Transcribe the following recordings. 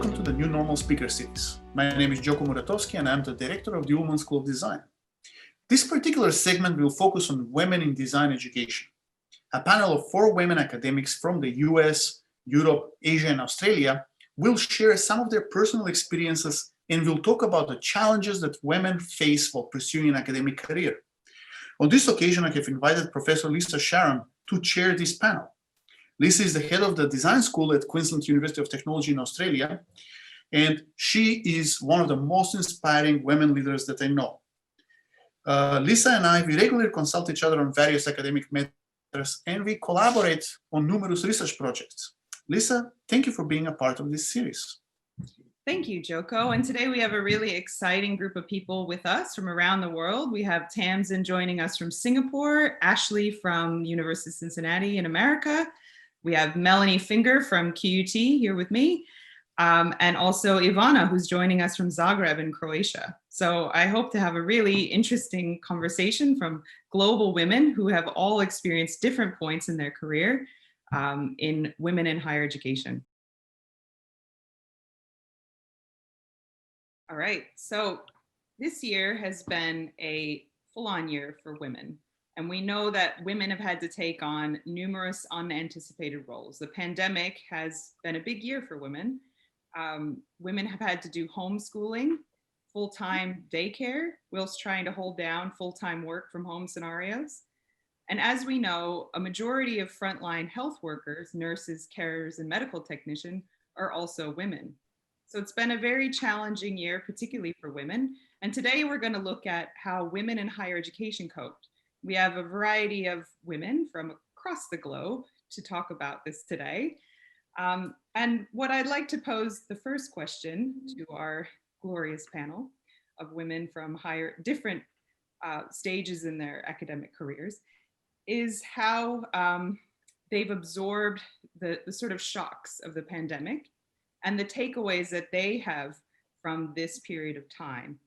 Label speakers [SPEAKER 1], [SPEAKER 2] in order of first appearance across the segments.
[SPEAKER 1] welcome to the New Normal Speaker Series. My name is Joko Muratowski and I'm the director of the Women's School of Design. This particular segment will focus on women in design education. A panel of 4 women academics from the US, Europe, Asia, and Australia will share some of their personal experiences and will talk about the challenges that women face while pursuing an academic career. On this occasion, I have invited Professor Lisa Sharon to chair this panel. Lisa is the head of the design school at Queensland University of Technology in Australia, and she is one of the most inspiring women leaders that I know. Lisa and I, we regularly consult each other on various academic matters, and we collaborate on numerous research projects. Lisa, thank you for being a part of this series.
[SPEAKER 2] Thank you, Joko. And today we have a really exciting group of people with us from around the world. We have Tamsin joining us from Singapore, Ashley from University of Cincinnati in America. We have Melanie Finger from QUT here with me, and also Ivana, who's joining us from Zagreb in Croatia. So I hope to have a really interesting conversation from global women who have all experienced different points in their career in women in higher education. All right, so this year has been a full-on year for women. And we know that women have had to take on numerous unanticipated roles. The pandemic has been a big year for women. Women have had to do homeschooling, full-time daycare, whilst trying to hold down full-time work from home scenarios. And as we know, a majority of frontline health workers, nurses, carers, and medical technicians are also women. So it's been a very challenging year, particularly for women. And today we're going to look at how women in higher education coped. We have a variety of women from across the globe to talk about this today. And what I'd like to pose the first question to our glorious panel of women from different stages in their academic careers is how they've absorbed the sort of shocks of the pandemic and the takeaways that they have from this period of time.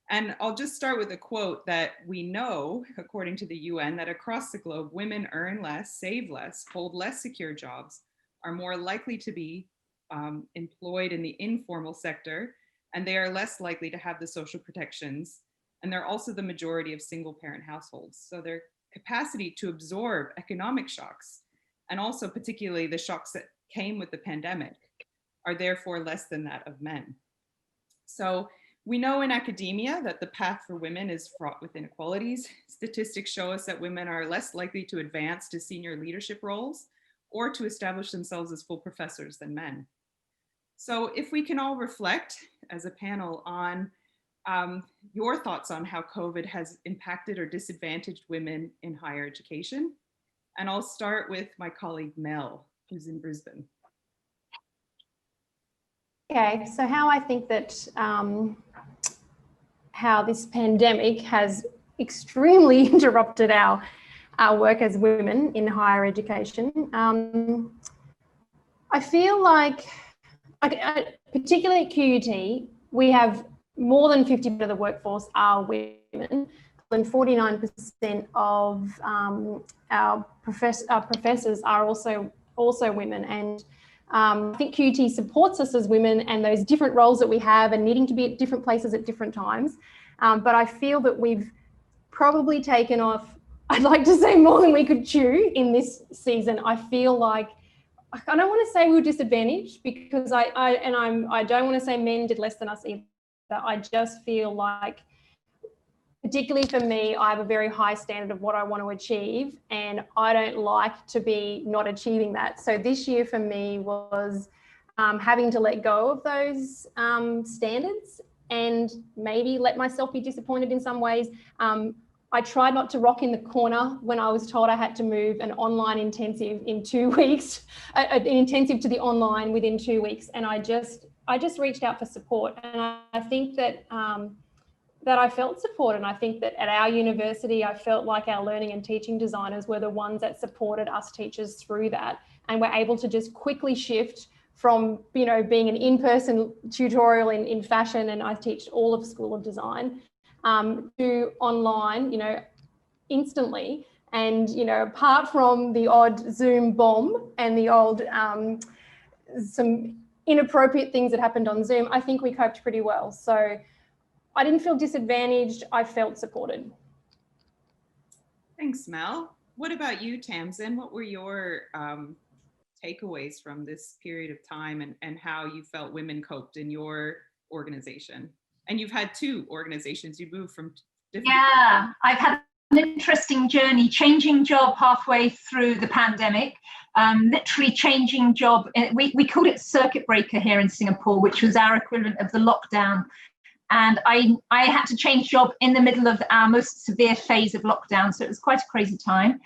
[SPEAKER 2] And I'll just start with a quote that we know, according to the UN, that across the globe, women earn less, save less, hold less secure jobs, are more likely to be employed in the informal sector, and they are less likely to have the social protections. And they're also the majority of single parent households. So their capacity to absorb economic shocks, and also particularly the shocks that came with the pandemic, are therefore less than that of men. So we know in academia that the path for women is fraught with inequalities. Statistics show us that women are less likely to advance to senior leadership roles or to establish themselves as full professors than men. So if we can all reflect as a panel on your thoughts on how COVID has impacted or disadvantaged women in higher education. And I'll start with my colleague Mel, who's in Brisbane.
[SPEAKER 3] Okay, so how I think that how this pandemic has extremely interrupted our work as women in higher education. I feel like, particularly at QUT, we have more than 50% of the workforce are women, and 49% of our professors are also women. And I think QUT supports us as women and those different roles that we have and needing to be at different places at different times. But I feel that we've probably taken off, I'd like to say, more than we could chew in this season. I feel like, I don't want to say we were disadvantaged, because I don't want to say men did less than us either. I just feel like, particularly for me, I have a very high standard of what I want to achieve, and I don't like to be not achieving that. So this year for me was having to let go of those standards and maybe let myself be disappointed in some ways. I tried not to rock in the corner when I was told I had to move an online intensive in 2 weeks, an intensive to the online within 2 weeks. And I just reached out for support. And I think that that I felt support. And I think that at our university, I felt like our learning and teaching designers were the ones that supported us teachers through that. And were able to just quickly shift from, being an in-person tutorial in fashion, and I teach all of School of Design, to online, instantly. And, apart from the odd Zoom bomb and the old, some inappropriate things that happened on Zoom, I think we coped pretty well. So I didn't feel disadvantaged. I felt supported.
[SPEAKER 2] Thanks, Mel. What about you, Tamsin? What were your takeaways from this period of time and how you felt women coped in your organization? And you've had 2 organizations. You moved from different.
[SPEAKER 4] Yeah, I've had an interesting journey, changing job halfway through the pandemic, literally changing job. We called it circuit breaker here in Singapore, which was our equivalent of the lockdown. And I had to change job in the middle of our most severe phase of lockdown. So it was quite a crazy time.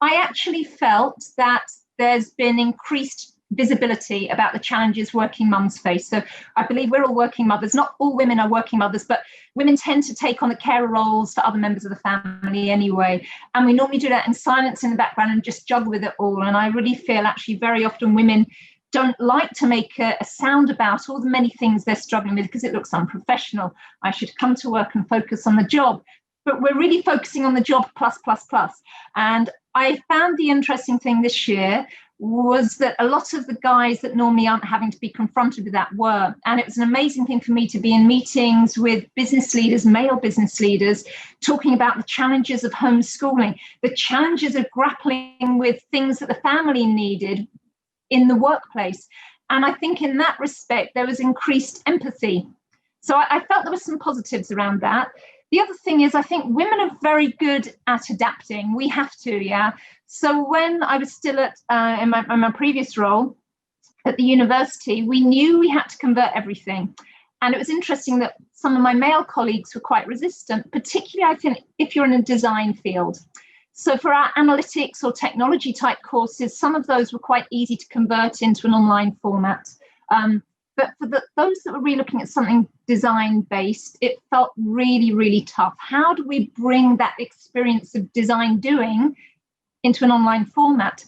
[SPEAKER 4] I actually felt that there's been increased visibility about the challenges working mums face. So I believe we're all working mothers. Not all women are working mothers, but women tend to take on the carer roles for other members of the family anyway. And we normally do that in silence in the background and just juggle with it all. And I really feel actually very often women don't like to make a sound about all the many things they're struggling with because it looks unprofessional. I should come to work and focus on the job. But we're really focusing on the job plus. And I found the interesting thing this year was that a lot of the guys that normally aren't having to be confronted with that were. And it was an amazing thing for me to be in meetings with business leaders, male business leaders, talking about the challenges of homeschooling, the challenges of grappling with things that the family needed in the workplace. And I think in that respect, there was increased empathy. So I felt there were some positives around that. The other thing is, I think women are very good at adapting. We have to, yeah. So when I was still at in my previous role at the university, we knew we had to convert everything. And it was interesting that some of my male colleagues were quite resistant, particularly I think if you're in a design field. So for our analytics or technology type courses, some of those were quite easy to convert into an online format. But for those that were really looking at something design-based, it felt really, really tough. How do we bring that experience of design doing into an online format?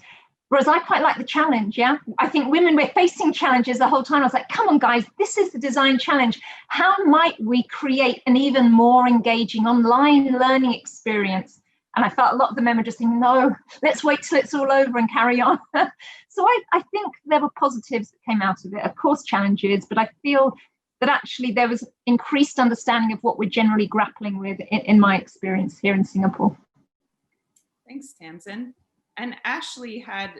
[SPEAKER 4] Whereas I quite like the challenge, yeah? I think women were facing challenges the whole time. I was like, come on, guys, this is the design challenge. How might we create an even more engaging online learning experience? And I felt a lot of the men were just thinking, no, let's wait till it's all over and carry on. So I think there were positives that came out of it, of course, challenges, but I feel that actually there was increased understanding of what we're generally grappling with in my experience here in Singapore.
[SPEAKER 2] Thanks, Tamsin. And Ashley had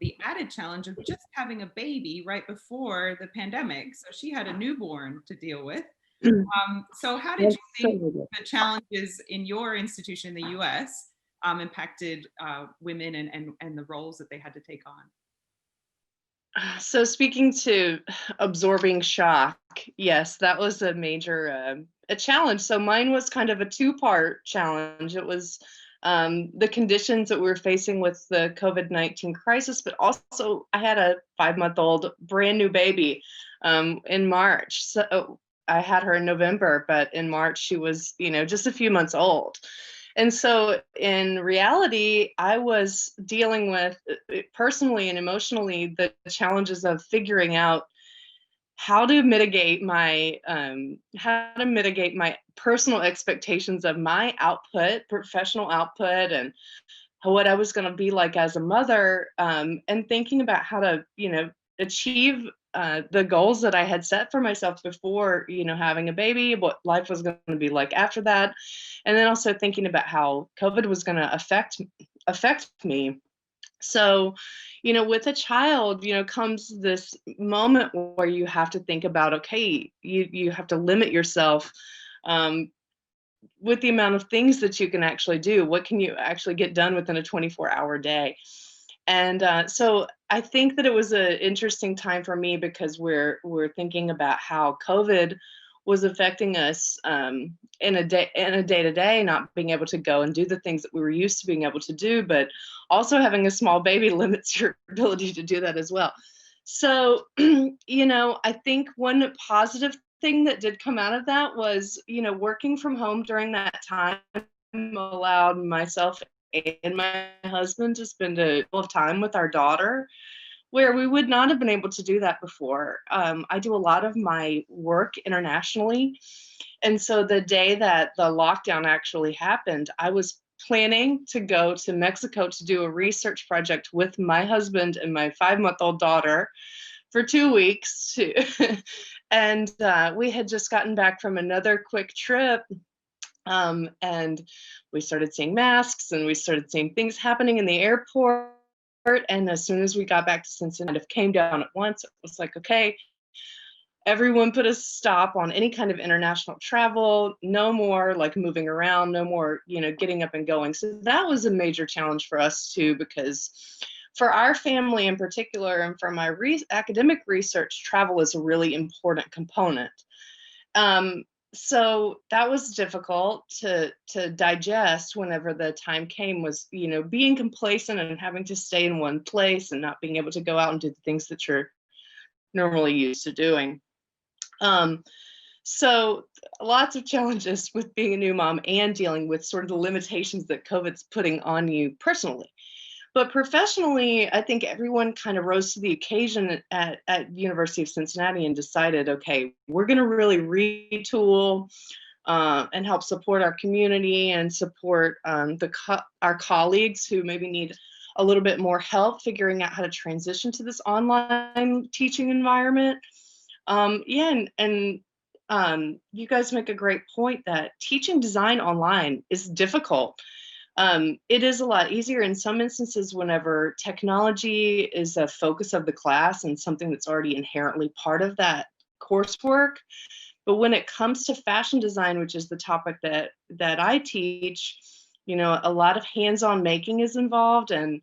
[SPEAKER 2] the added challenge of just having a baby right before the pandemic. So she had a newborn to deal with. So how did you think the challenges in your institution in the US impacted women and the roles that they had to take on?
[SPEAKER 5] So speaking to absorbing shock, yes, that was a major a challenge. So mine was kind of a 2-part challenge. It was the conditions that we were facing with the COVID-19 crisis, but also I had a 5-month-old brand new baby in March. So I had her in November, but in March she was, just a few months old. And so in reality, I was dealing with personally and emotionally the challenges of figuring out how to mitigate my personal expectations of my output, professional output, and what I was going to be like as a mother, and thinking about how to, achieve the goals that I had set for myself before, having a baby, what life was going to be like after that. And then also thinking about how COVID was going to affect me. So, with a child, comes this moment where you have to think about, okay, you have to limit yourself with the amount of things that you can actually do. What can you actually get done within a 24-hour day? And so I think that it was an interesting time for me because we're thinking about how COVID was affecting us in a day-to-day, not being able to go and do the things that we were used to being able to do, but also having a small baby limits your ability to do that as well. So, I think one positive thing that did come out of that was, working from home during that time allowed myself and my husband to spend a lot of time with our daughter, where we would not have been able to do that before. I do a lot of my work internationally. And so the day that the lockdown actually happened, I was planning to go to Mexico to do a research project with my husband and my 5-month-old daughter for 2 weeks. And we had just gotten back from another quick trip. And we started seeing masks, and we started seeing things happening in the airport. And as soon as we got back to Cincinnati, it came down at once. It was like, okay, everyone put a stop on any kind of international travel, no more like moving around, no more, getting up and going. So that was a major challenge for us too, because for our family in particular, and for my academic research, travel is a really important component. So that was difficult to digest whenever the time came, was, being complacent and having to stay in one place and not being able to go out and do the things that you're normally used to doing. So lots of challenges with being a new mom and dealing with sort of the limitations that COVID's putting on you personally. But professionally, I think everyone kind of rose to the occasion at University of Cincinnati and decided, okay, we're going to really retool and help support our community and support our colleagues who maybe need a little bit more help figuring out how to transition to this online teaching environment. You guys make a great point that teaching design online is difficult. It is a lot easier in some instances whenever technology is a focus of the class and something that's already inherently part of that coursework. But when it comes to fashion design, which is the topic that I teach, a lot of hands-on making is involved and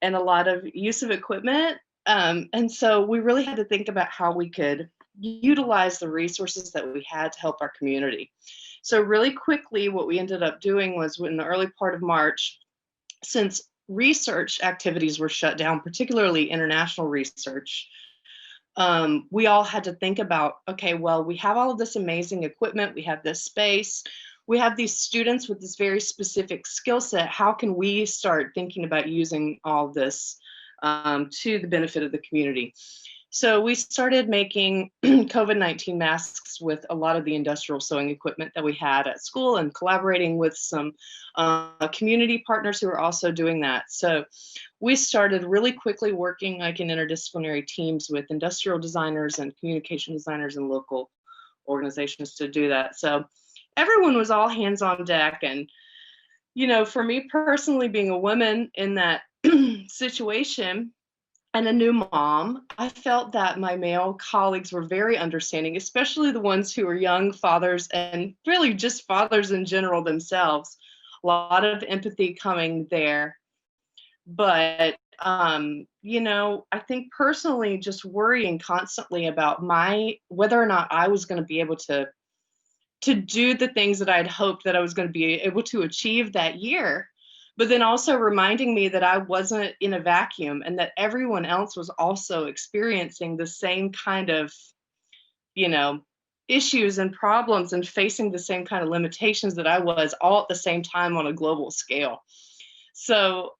[SPEAKER 5] a lot of use of equipment. And so we really had to think about how we could utilize the resources that we had to help our community. So really quickly, what we ended up doing was, in the early part of March, since research activities were shut down, particularly international research, we all had to think about, okay, well, we have all of this amazing equipment, we have this space, we have these students with this very specific skill set. How can we start thinking about using all of this to the benefit of the community? So we started making COVID-19 masks with a lot of the industrial sewing equipment that we had at school, and collaborating with some community partners who are also doing that. So we started really quickly working like in interdisciplinary teams with industrial designers and communication designers and local organizations to do that. So everyone was all hands on deck. And, for me personally, being a woman in that situation, and a new mom, I felt that my male colleagues were very understanding, especially the ones who are young fathers and really just fathers in general themselves. A lot of empathy coming there. But, I think personally just worrying constantly about whether or not I was going to be able to do the things that I'd hoped that I was going to be able to achieve that year. But then also reminding me that I wasn't in a vacuum and that everyone else was also experiencing the same kind of, issues and problems and facing the same kind of limitations that I was, all at the same time on a global scale. So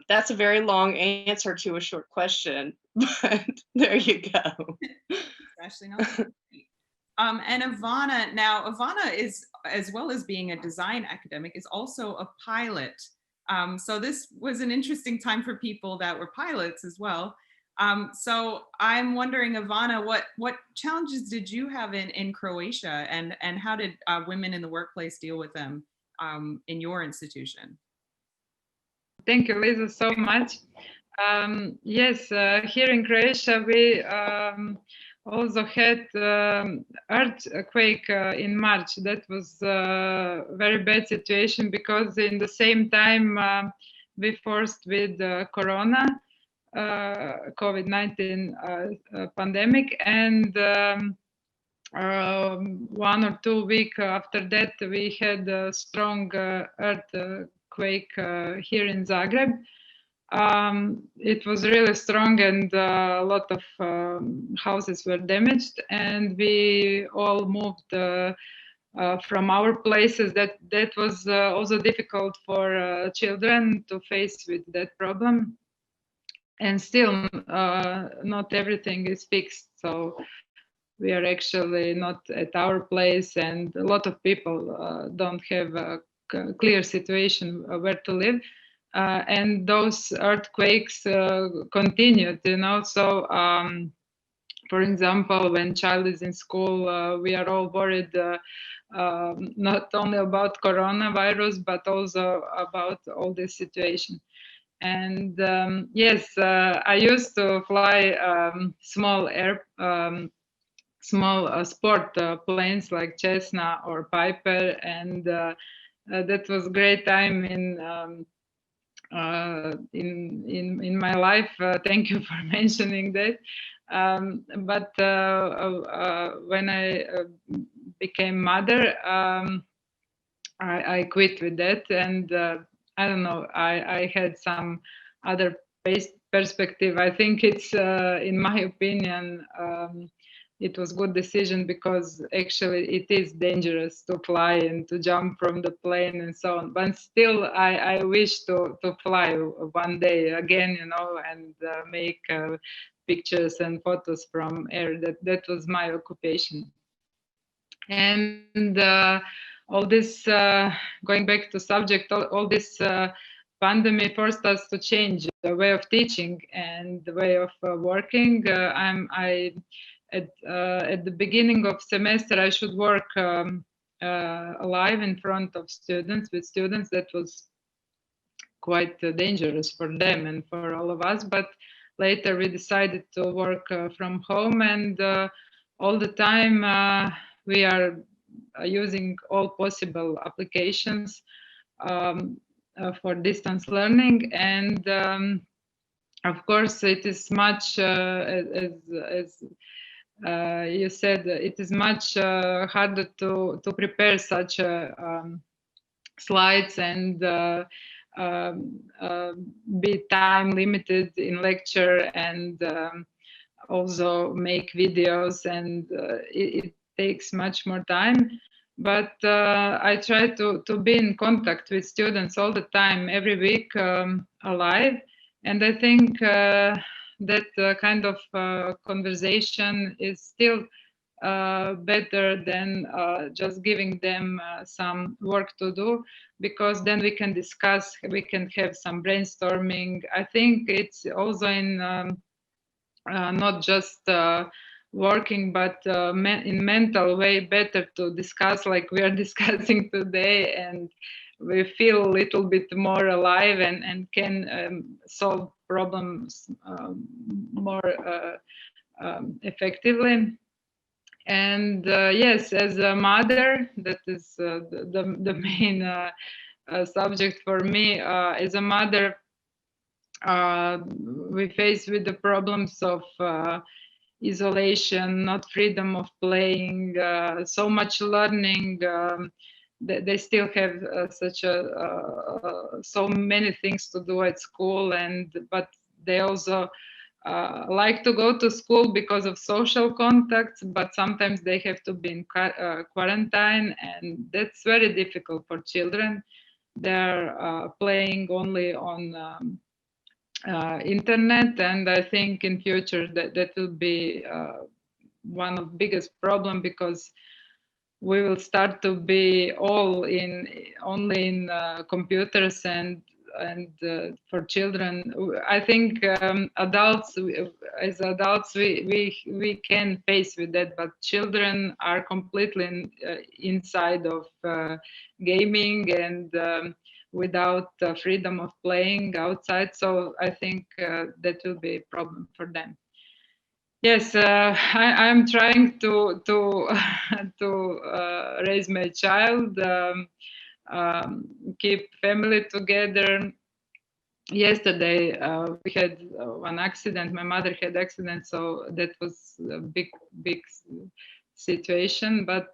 [SPEAKER 5] that's a very long answer to a short question, but there you go.
[SPEAKER 2] Actually, not. And Ivana is, as well as being a design academic, is also a pilot. So this was an interesting time for people that were pilots as well. So I'm wondering, Ivana, what challenges did you have in Croatia, and how did women in the workplace deal with them in your institution?
[SPEAKER 6] Thank you, Lisa, so much. Yes, here in Croatia, we also had earthquake in March. That was a very bad situation, because in the same time we forced with Corona, COVID-19 pandemic, and 1 or 2 weeks after that we had a strong earthquake here in Zagreb. It was really strong, and a lot of houses were damaged, and we all moved from our places. That was also difficult for children to face with that problem, and still not everything is fixed. So we are actually not at our place, and a lot of people don't have a clear situation where to live. And those earthquakes continued, so For example, when child is in school, we are all worried not only about coronavirus, but also about all this situation. And yes, I used to fly small sport planes like Cessna or Piper, and that was great time in my life. Thank you for mentioning that. But when I became mother, I quit with that, and I don't know. I had some other perspective. I think it's, in my opinion, it was good decision, because actually it is dangerous to fly and to jump from the plane and so on. But still, I wish to fly one day again, you know, and make pictures and photos from air. That was my occupation. And all this, going back to subject, all this pandemic forced us to change the way of teaching and the way of working. At the beginning of semester, I should work live in front of students, with students. That was quite dangerous for them and for all of us. But later we decided to work from home, and all the time we are using all possible applications for distance learning. And of course, it is much, as you said, it is much harder to prepare such slides and be time limited in lecture, and also make videos, and it takes much more time. But I try to be in contact with students all the time, every week, alive. And I think that kind of conversation is still better than just giving them some work to do, because then we can discuss, we can have some brainstorming. I think it's also in not just working, but in mental way, better to discuss like we are discussing today, and we feel a little bit more alive, and can solve problems more effectively. And yes, as a mother, that is the main subject for me. As a mother, we face with the problems of isolation, not freedom of playing, so much learning. They still have so many things to do at school, but they also like to go to school because of social contacts, but sometimes they have to be in quarantine, and that's very difficult for children. They're playing only on internet, and I think in future that will be one of the biggest problem, because we will start to be only in computers, and for children, I think as adults we can face with that, but children are completely inside of gaming, and without freedom of playing outside. So I think that will be a problem for them. Yes, I'm trying to raise my child, keep family together. Yesterday we had one accident. My mother had accident, so that was a big situation. But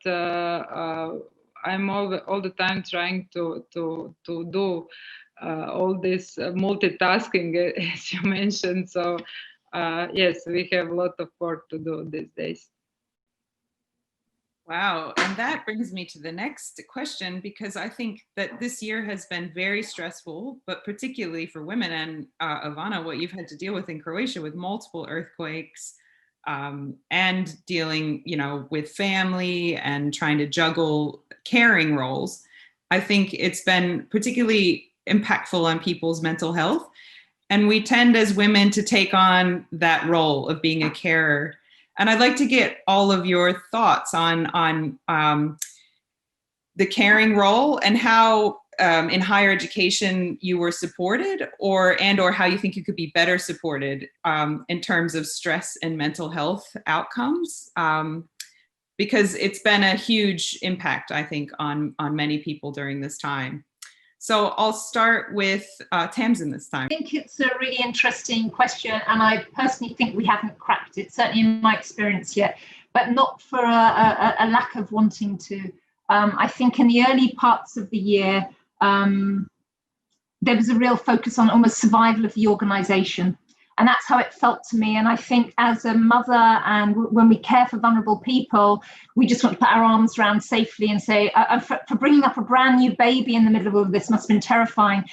[SPEAKER 6] I'm all the time trying to do all this multitasking, as you mentioned. So yes, we have a lot of work to do these days.
[SPEAKER 2] Wow, and that brings me to the next question, because I think that this year has been very stressful, but particularly for women. And Ivana, what you've had to deal with in Croatia with multiple earthquakes, and dealing, with family and trying to juggle caring roles, I think it's been particularly impactful on people's mental health. And we tend as women to take on that role of being a carer. And I'd like to get all of your thoughts on the caring role and how in higher education you were supported, or how you think you could be better supported in terms of stress and mental health outcomes, because it's been a huge impact, I think, on many people during this time. So I'll start with Tamsin this time.
[SPEAKER 4] I think it's a really interesting question, and I personally think we haven't cracked it, certainly in my experience yet, but not for a lack of wanting to. I think in the early parts of the year, there was a real focus on almost survival of the organisation. And that's how it felt to me. And I think as a mother, and when we care for vulnerable people, we just want to put our arms around safely and say, for bringing up a brand new baby in the middle of all of this must have been terrifying.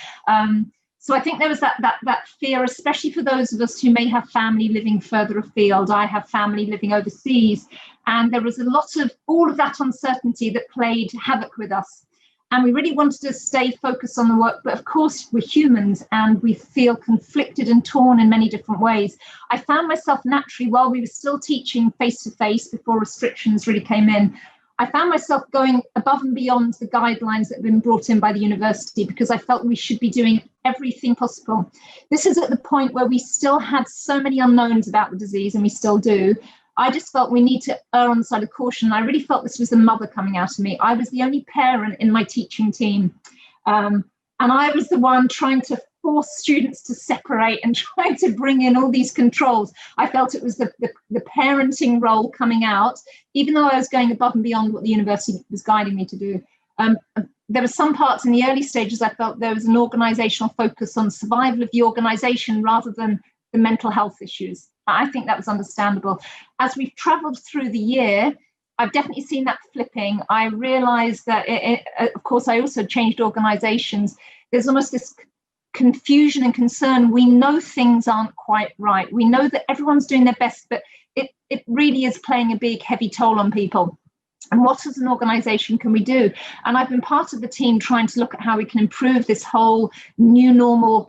[SPEAKER 4] So I think there was that fear, especially for those of us who may have family living further afield. I have family living overseas. And there was a lot of all of that uncertainty that played havoc with us. And we really wanted to stay focused on the work. But of course, we're humans and we feel conflicted and torn in many different ways. I found myself naturally, while we were still teaching face-to-face before restrictions really came in, I found myself going above and beyond the guidelines that have been brought in by the university, because I felt we should be doing everything possible. This is at the point where we still had so many unknowns about the disease, and we still do. I just felt we need to err on the side of caution. I really felt this was a mother coming out of me. I was the only parent in my teaching team. And I was the one trying to force students to separate and trying to bring in all these controls. I felt it was the parenting role coming out, even though I was going above and beyond what the university was guiding me to do. There were some parts in the early stages I felt there was an organizational focus on survival of the organization rather than the mental health issues. I think that was understandable. As we've traveled through the year, I've definitely seen that flipping. I realized that, of course, I also changed organizations. There's almost this confusion and concern. We know things aren't quite right. We know that everyone's doing their best, but it really is playing a big, heavy toll on people. And what as an organization can we do? And I've been part of the team trying to look at how we can improve this whole new normal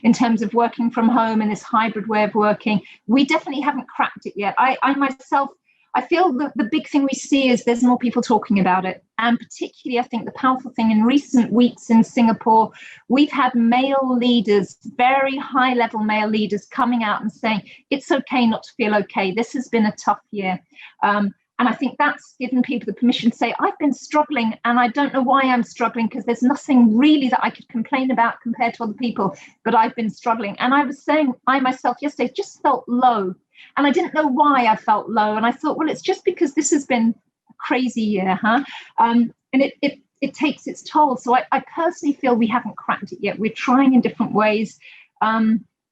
[SPEAKER 4] in terms of working from home and this hybrid way of working. We definitely haven't cracked it yet. I myself, I feel that the big thing we see is there's more people talking about it. And particularly, I think the powerful thing in recent weeks in Singapore, we've had male leaders, very high level male leaders coming out and saying, it's okay not to feel okay. This has been a tough year. And I think that's given people the permission to say, I've been struggling and I don't know why I'm struggling, because there's nothing really that I could complain about compared to other people, but I've been struggling. And I was saying, I myself yesterday just felt low and I didn't know why I felt low. And I thought, well, it's just because this has been a crazy year, huh? And it takes its toll. So I personally feel we haven't cracked it yet. We're trying in different ways.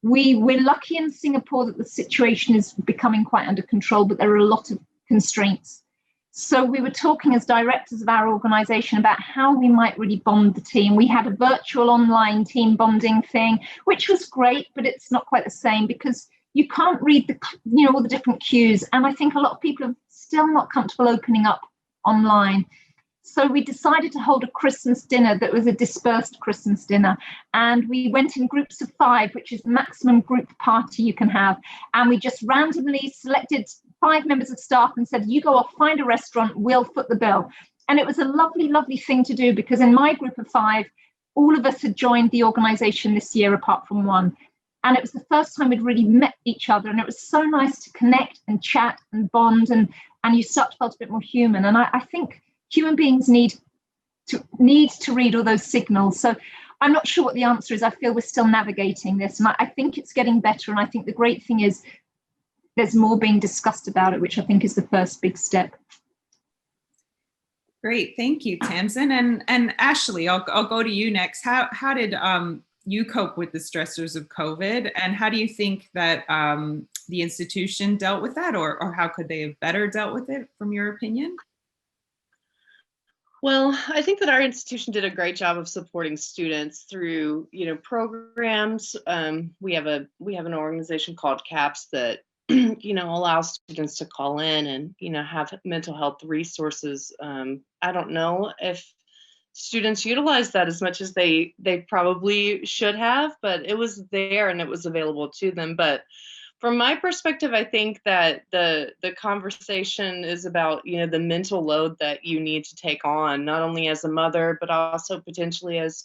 [SPEAKER 4] We're lucky in Singapore that the situation is becoming quite under control, but there are a lot of constraints. So we were talking as directors of our organization about how we might really bond the team. We had a virtual online team bonding thing, which was great, but it's not quite the same because you can't read all the different cues. And I think a lot of people are still not comfortable opening up online. So we decided to hold a Christmas dinner that was a dispersed Christmas dinner. And we went in groups of 5, which is the maximum group party you can have. And we just randomly selected 5 members of staff and said, you go off, find a restaurant, we'll foot the bill. And it was a lovely, lovely thing to do because in my group of 5, all of us had joined the organization this year apart from one. And it was the first time we'd really met each other. And it was so nice to connect and chat and bond and you start to feel a bit more human. And I think human beings need to read all those signals. So I'm not sure what the answer is. I feel we're still navigating this. And I think it's getting better. And I think the great thing is there's more being discussed about it, which I think is the first big step.
[SPEAKER 2] Great. Thank you, Tamsin. And Ashley, I'll go to you next. How did you cope with the stressors of COVID? And how do you think that the institution dealt with that? Or how could they have better dealt with it, from your opinion?
[SPEAKER 5] Well, I think that our institution did a great job of supporting students through, programs. We have an organization called CAPS that, allows students to call in and, have mental health resources. I don't know if students utilize that as much as they probably should have, but it was there and it was available to them. But From my perspective, I think that the conversation is about, the mental load that you need to take on, not only as a mother, but also potentially as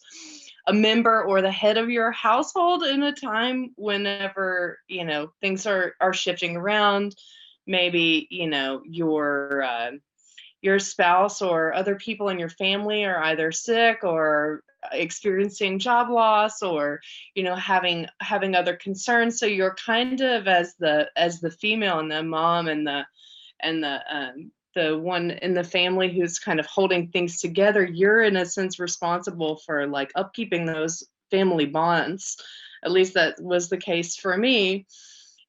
[SPEAKER 5] a member or the head of your household in a time whenever, things are shifting around. Maybe, your spouse or other people in your family are either sick or experiencing job loss, or having other concerns. So you're kind of, as the female and the mom and the one in the family who's kind of holding things together, you're in a sense responsible for like upkeeping those family bonds. At least that was the case for me.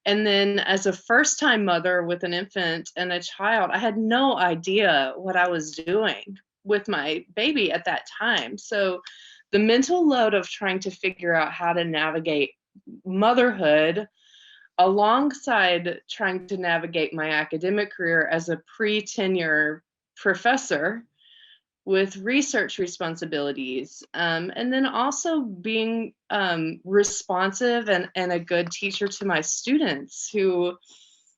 [SPEAKER 5] And then as a first-time mother with an infant and a child, I had no idea what I was doing with my baby at that time. So the mental load of trying to figure out how to navigate motherhood alongside trying to navigate my academic career as a pre-tenure professor with research responsibilities, and then also being responsive and a good teacher to my students who,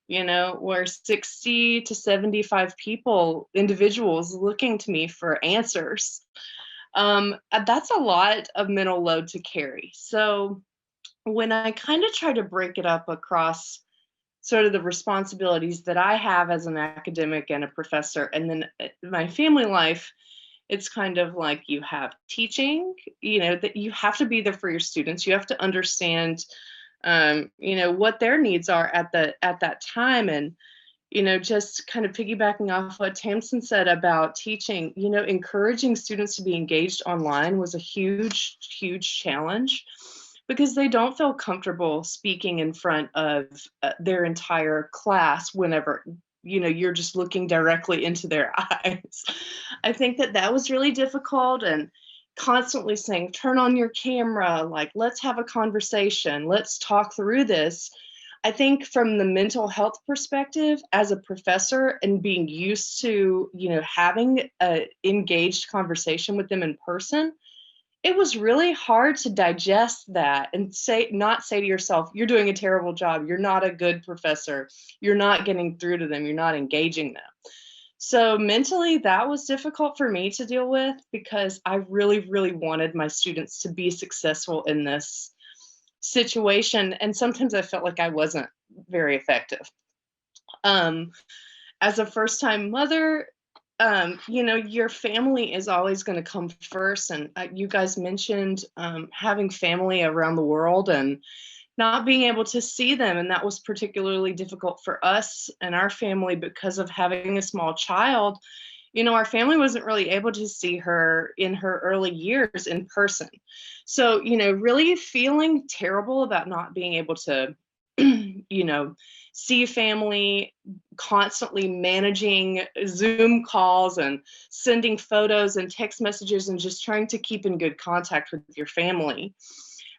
[SPEAKER 5] were 60 to 75 individuals looking to me for answers. That's a lot of mental load to carry. So when I kind of try to break it up across sort of the responsibilities that I have as an academic and a professor, and then my family life, it's kind of like you have teaching, that you have to be there for your students. You have to understand, what their needs are at that time. And, just kind of piggybacking off what Tamsin said about teaching, encouraging students to be engaged online was a huge, huge challenge, because they don't feel comfortable speaking in front of their entire class whenever you're just looking directly into their eyes. I think that was really difficult, and constantly saying, turn on your camera, like, let's have a conversation, let's talk through this. I think from the mental health perspective as a professor and being used to, having an engaged conversation with them in person, it was really hard to digest that and not say to yourself, you're doing a terrible job, you're not a good professor, you're not getting through to them, you're not engaging them. So mentally, that was difficult for me to deal with, because I really, really wanted my students to be successful in this situation. And sometimes I felt like I wasn't very effective. As a first-time mother, your family is always going to come first. And you guys mentioned having family around the world and not being able to see them. And that was particularly difficult for us and our family because of having a small child. Our family wasn't really able to see her in her early years in person. So, really feeling terrible about not being able to, see family, constantly managing Zoom calls and sending photos and text messages and just trying to keep in good contact with your family.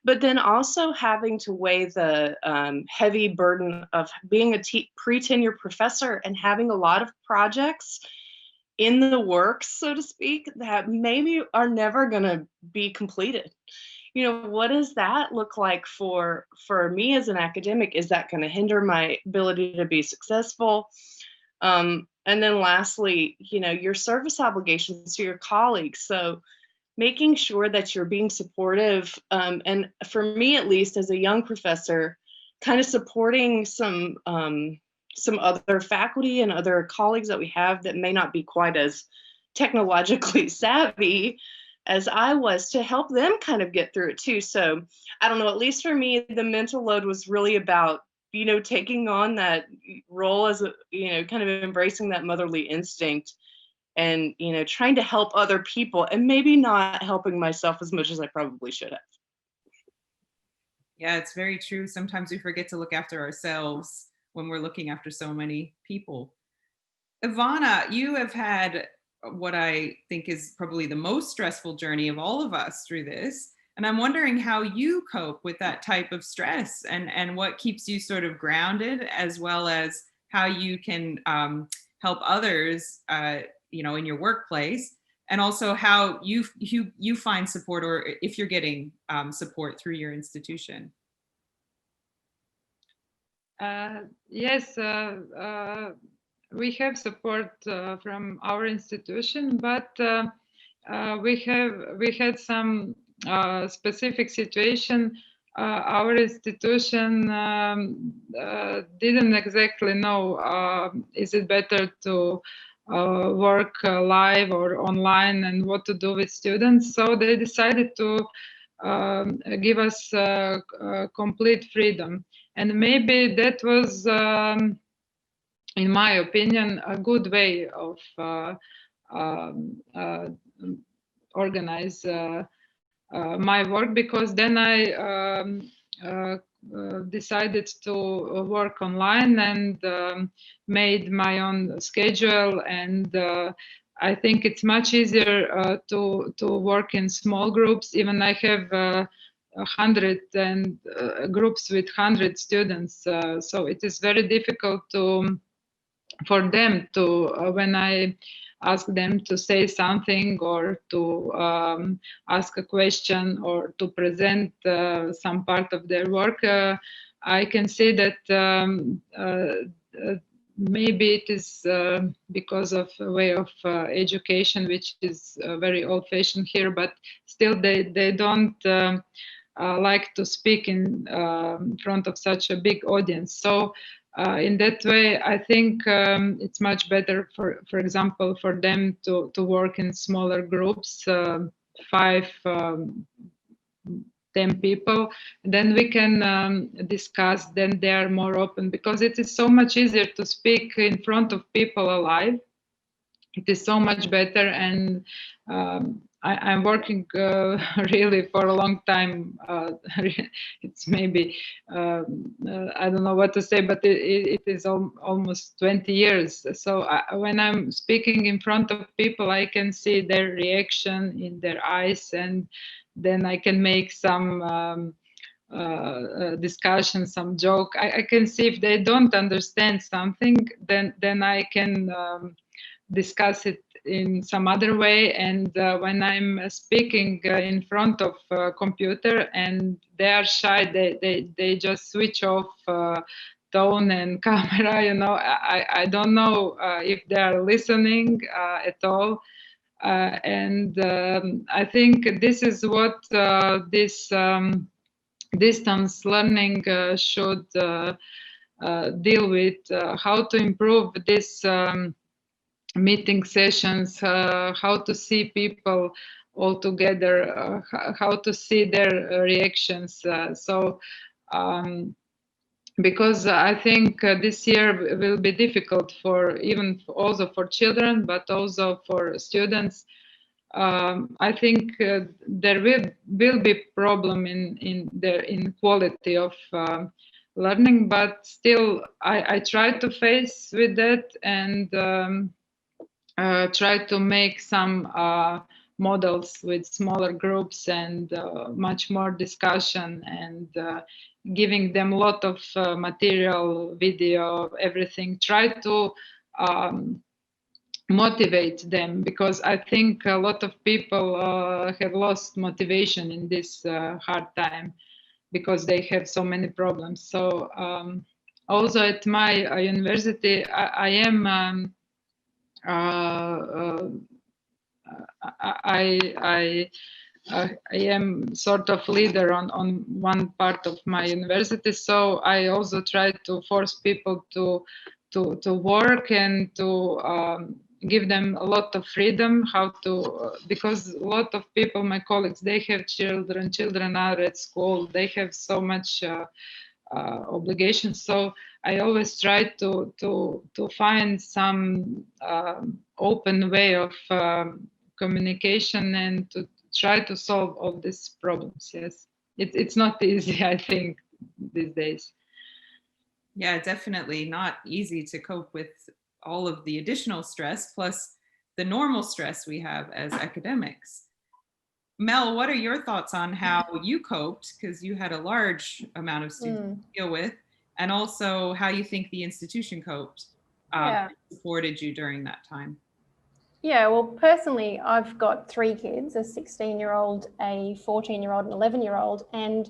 [SPEAKER 5] But then also having to weigh the heavy burden of being a pre-tenure professor and having a lot of projects in the works, so to speak, that maybe are never going to be completed. What does that look like for me as an academic? Is that going to hinder my ability to be successful? And then lastly, your service obligations to your colleagues. So making sure that you're being supportive. And for me, at least as a young professor, kind of supporting some other faculty and other colleagues that we have that may not be quite as technologically savvy as I was, to help them kind of get through it too. So I don't know, at least for me, the mental load was really about, taking on that role as a, kind of embracing that motherly instinct and, trying to help other people and maybe not helping myself as much as I probably should have.
[SPEAKER 2] Yeah, it's very true. Sometimes we forget to look after ourselves when we're looking after so many people. Ivana, you have had what I think is probably the most stressful journey of all of us through this. And I'm wondering how you cope with that type of stress and what keeps you sort of grounded, as well as how you can help others, in your workplace, and also how you find support, or if you're getting support through your institution.
[SPEAKER 6] Yes, we have support from our institution, but we had some specific situation. Our institution didn't exactly know is it better to work live or online and what to do with students. So they decided to give us complete freedom. And maybe that was, in my opinion, a good way of organize my work, because then I decided to work online and made my own schedule, and I think it's much easier to work in small groups. Even I have 100 and groups with 100 students, so it is very difficult for them to when I ask them to say something or to ask a question or to present some part of their work, I can see that maybe it is because of a way of education which is very old-fashioned here, but still they don't like to speak in front of such a big audience. So in that way, I think it's much better, for example, for them to work in smaller groups, 5, 10 people. Then we can discuss, then they are more open, because it is so much easier to speak in front of people alive. It is so much better, and I'm working really for a long time. It's maybe, I don't know what to say, but it is almost 20 years. So when I'm speaking in front of people, I can see their reaction in their eyes, and then I can make some discussion, some joke. I can see if they don't understand something, then I can discuss it in some other way. And when I'm speaking in front of a computer and they are shy, they just switch off tone and camera, you know. I don't know if they are listening at all. And I think this is what this distance learning should deal with, how to improve this meeting sessions, how to see people all together, how to see their reactions. Because I think this year will be difficult for even also for children, but also for students. I think there will be problem in quality of learning, but still I try to face with that and try to make some models with smaller groups and much more discussion, and giving them a lot of material, video, everything. Try to motivate them, because I think a lot of people have lost motivation in this hard time because they have so many problems. So also at my university, I am I am sort of leader on one part of my university, so I also try to force people to work and to give them a lot of freedom, how to because a lot of people, my colleagues, they have children are at school, they have so much obligations. So I always try to find some open way of communication and to try to solve all these problems. Yes, it's not easy, I think, these days.
[SPEAKER 2] Yeah, definitely not easy to cope with all of the additional stress plus the normal stress we have as academics. Mel, what are your thoughts on how you coped, because you had a large amount of students to deal with, and also how you think the institution coped, supported you during that time?
[SPEAKER 3] Yeah, well, personally, I've got 3 kids, a 16-year-old, a 14-year-old, and an 11-year-old, and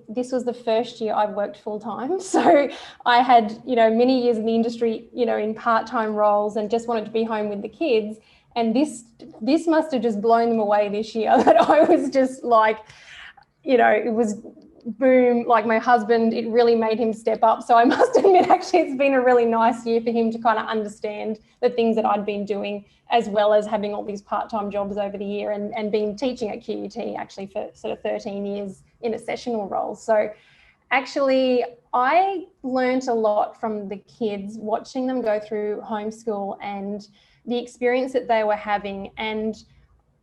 [SPEAKER 3] this was the first year I've worked full time. So I had, many years in the industry, in part-time roles and just wanted to be home with the kids. And this must have just blown them away this year, that I was just like, it was boom, like my husband, it really made him step up. So I must admit, actually, it's been a really nice year for him to kind of understand the things that I'd been doing, as well as having all these part-time jobs over the year and been teaching at QUT actually for sort of 13 years in a sessional role. So actually, I learnt a lot from the kids, watching them go through homeschool and the experience that they were having. And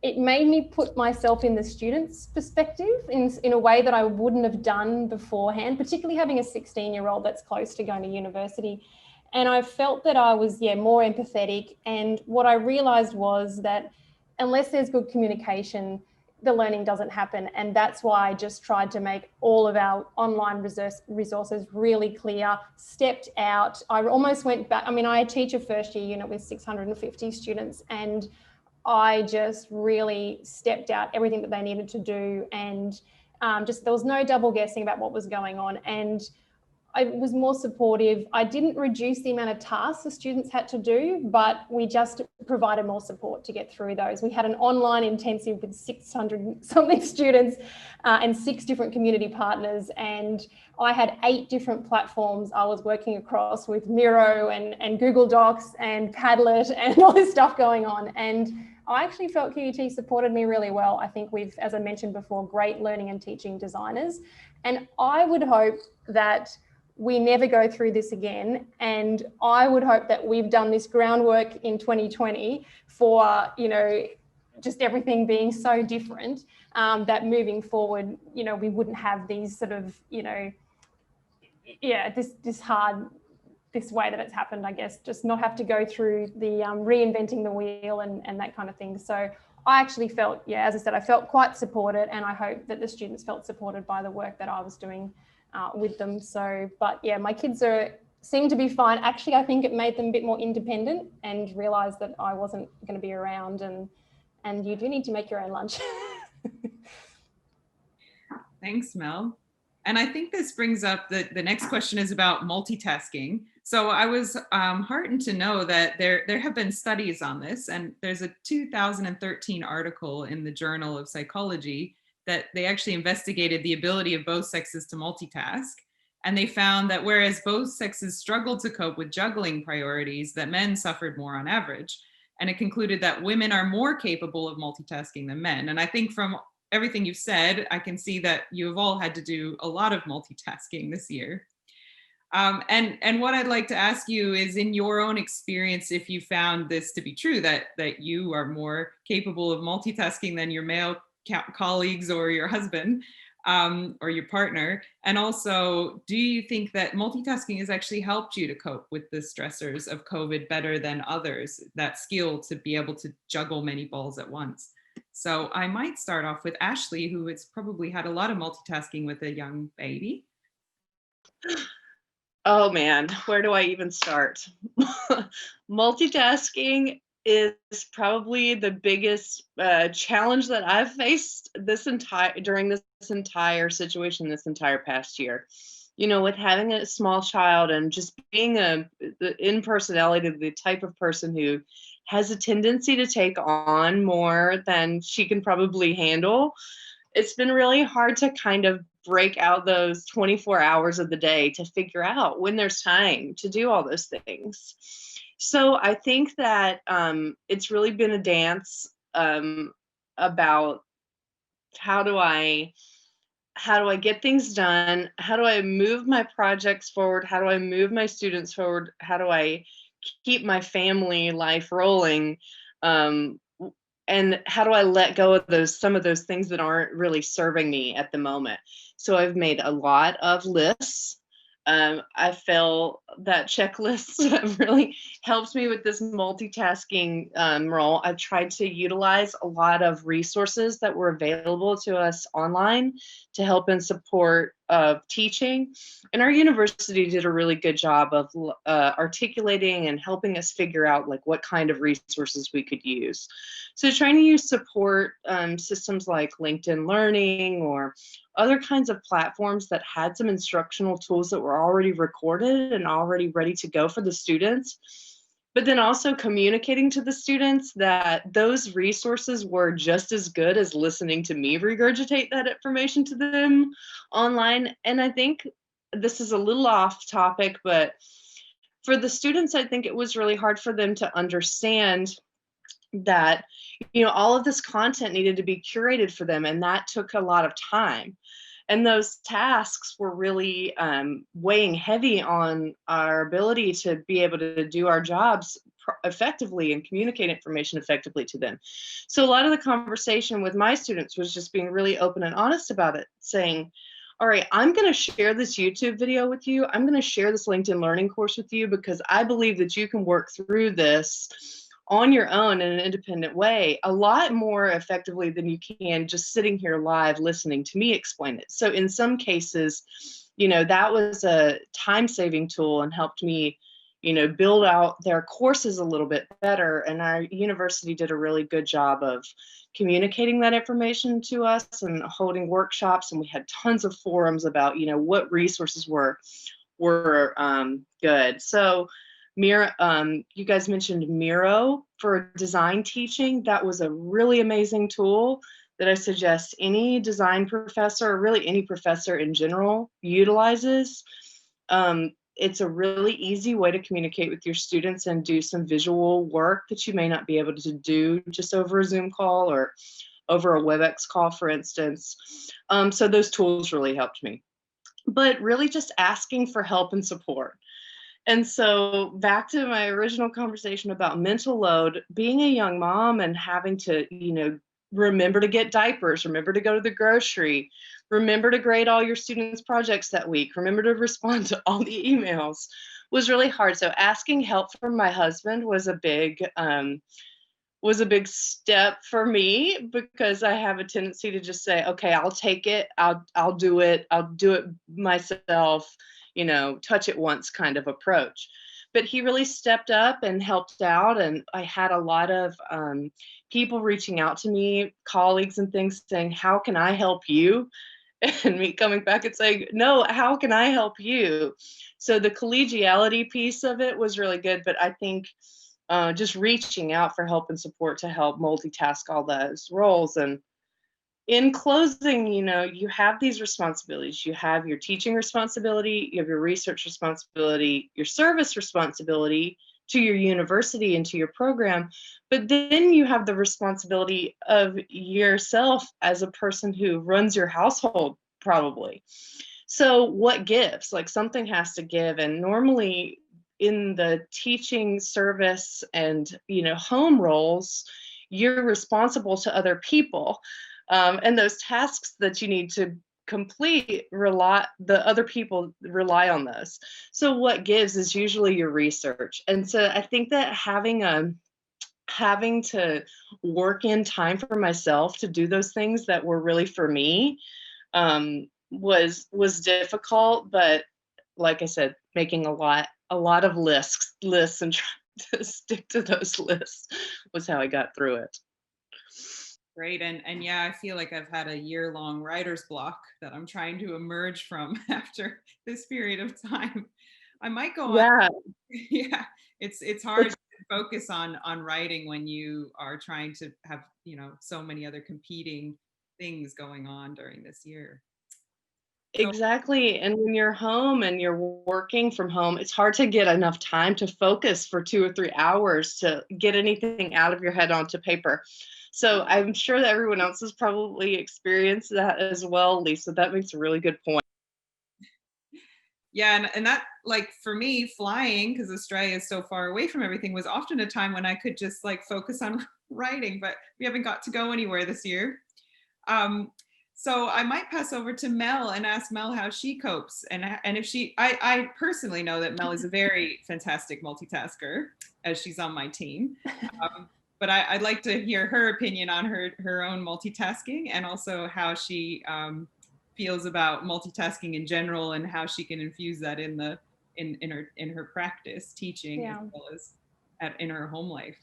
[SPEAKER 3] it made me put myself in the student's perspective in a way that I wouldn't have done beforehand, particularly having a 16-year-old that's close to going to university. And I felt that I was, more empathetic. And what I realised was that unless there's good communication, the learning doesn't happen. And that's why I just tried to make all of our online resources really clear, stepped out. I almost went back. I mean, I teach a first year unit with 650 students, and I just really stepped out everything that they needed to do. And there was no double guessing about what was going on. And I was more supportive. I didn't reduce the amount of tasks the students had to do, but we just provided more support to get through those. We had an online intensive with 600 something students and 6 different community partners. And I had 8 different platforms I was working across, with Miro and Google Docs and Padlet and all this stuff going on. And I actually felt QUT supported me really well. I think we've, as I mentioned before, great learning and teaching designers. And I would hope that we never go through this again. And I would hope that we've done this groundwork in 2020 for, just everything being so different, that moving forward, we wouldn't have these sort of, this way that it's happened, I guess, just not have to go through the reinventing the wheel and that kind of thing. So I actually felt, as I said, I felt quite supported, and I hope that the students felt supported by the work that I was doing with them. So, but my kids seem to be fine. Actually, I think it made them a bit more independent and realised that I wasn't going to be around, and you do need to make your own lunch.
[SPEAKER 2] Thanks, Mel. And I think this brings up the next question is about multitasking. So I was heartened to know that there have been studies on this, and there's a 2013 article in the Journal of Psychology that they actually investigated the ability of both sexes to multitask. And they found that whereas both sexes struggled to cope with juggling priorities, that men suffered more on average. And it concluded that women are more capable of multitasking than men. And I think from everything you've said, I can see that you have all had to do a lot of multitasking this year. And what I'd like to ask you is, in your own experience, if you found this to be true, that you are more capable of multitasking than your male colleagues or your husband or your partner. And also, do you think that multitasking has actually helped you to cope with the stressors of COVID better than others, that skill to be able to juggle many balls at once? So I might start off with Ashley, who has probably had a lot of multitasking with a young baby.
[SPEAKER 5] Oh man, where do I even start? Multitasking is probably the biggest challenge that I've faced during this entire situation, this entire past year. With having a small child and just being in personality, the type of person who has a tendency to take on more than she can probably handle. It's been really hard to kind of break out those 24 hours of the day to figure out when there's time to do all those things. So I think that it's really been a dance about how do I get things done? How do I move my projects forward? How do I move my students forward? How do I keep my family life rolling? And how do I let go of some of those things that aren't really serving me at the moment? So I've made a lot of lists. I feel that checklists have really helped me with this multitasking role. I've tried to utilize a lot of resources that were available to us online to help and support of teaching. And our university did a really good job of articulating and helping us figure out like what kind of resources we could use. So trying to use support systems like LinkedIn Learning or other kinds of platforms that had some instructional tools that were already recorded and already ready to go for the students. But then also communicating to the students that those resources were just as good as listening to me regurgitate that information to them online. And I think this is a little off topic, but for the students, I think it was really hard for them to understand that, you know, all of this content needed to be curated for them, and that took a lot of time. And those tasks were really weighing heavy on our ability to be able to do our jobs effectively and communicate information effectively to them. So a lot of the conversation with my students was just being really open and honest about it, saying, all right, I'm going to share this YouTube video with you. I'm going to share this LinkedIn Learning course with you because I believe that you can work through this on your own in an independent way a lot more effectively than you can just sitting here live listening to me explain it. So in some cases, you know, that was a time-saving tool and helped me, you know, build out their courses a little bit better. And our university did a really good job of communicating that information to us and holding workshops. And we had tons of forums about, you know, what resources were good. So Miro, you guys mentioned Miro for design teaching. That was a really amazing tool that I suggest any design professor, or really any professor in general, utilizes. It's a really easy way to communicate with your students and do some visual work that you may not be able to do just over a Zoom call or over a WebEx call, for instance. So those tools really helped me. But really just asking for help and support. And so back to my original conversation about mental load, being a young mom and having to, you know, remember to get diapers, remember to go to the grocery, remember to grade all your students' projects that week, remember to respond to all the emails was really hard. So asking help from my husband was a big step for me because I have a tendency to just say, okay, I'll take it. I'll do it myself. You know, touch it once kind of approach. But he really stepped up and helped out. And I had a lot of people reaching out to me, colleagues and things saying, how can I help you? And me coming back and saying, no, how can I help you? So the collegiality piece of it was really good. But I think just reaching out for help and support to help multitask all those roles. And in closing, you know, you have these responsibilities. You have your teaching responsibility, you have your research responsibility, your service responsibility to your university and to your program, but then you have the responsibility of yourself as a person who runs your household, probably. So what gives? Like something has to give. And normally in the teaching service and, you know, home roles, you're responsible to other people. And those tasks that you need to complete the other people rely on those. So what gives is usually your research. And so I think that having to work in time for myself to do those things that were really for me was difficult. But like I said, making a lot of lists and trying to stick to those lists was how I got through it.
[SPEAKER 2] Great. And yeah, I feel like I've had a year-long writer's block that I'm trying to emerge from after this period of time. I might go on. Yeah, it's hard to focus on writing when you are trying to have, you know, so many other competing things going on during this year.
[SPEAKER 5] Exactly. And when you're home and you're working from home, it's hard to get enough time to focus for 2 or 3 hours to get anything out of your head onto paper. So I'm sure that everyone else has probably experienced that as well, Lisa. That makes a really good point.
[SPEAKER 2] Yeah, and that, like, for me, flying, because Australia is so far away from everything, was often a time when I could just like focus on writing, but we haven't got to go anywhere this year. So I might pass over to Mel and ask Mel how she copes. And if I personally know that Mel is a very fantastic multitasker, as she's on my team. But I'd like to hear her opinion on her own multitasking and also how she feels about multitasking in general and how she can infuse that in her practice teaching as well as in her home life.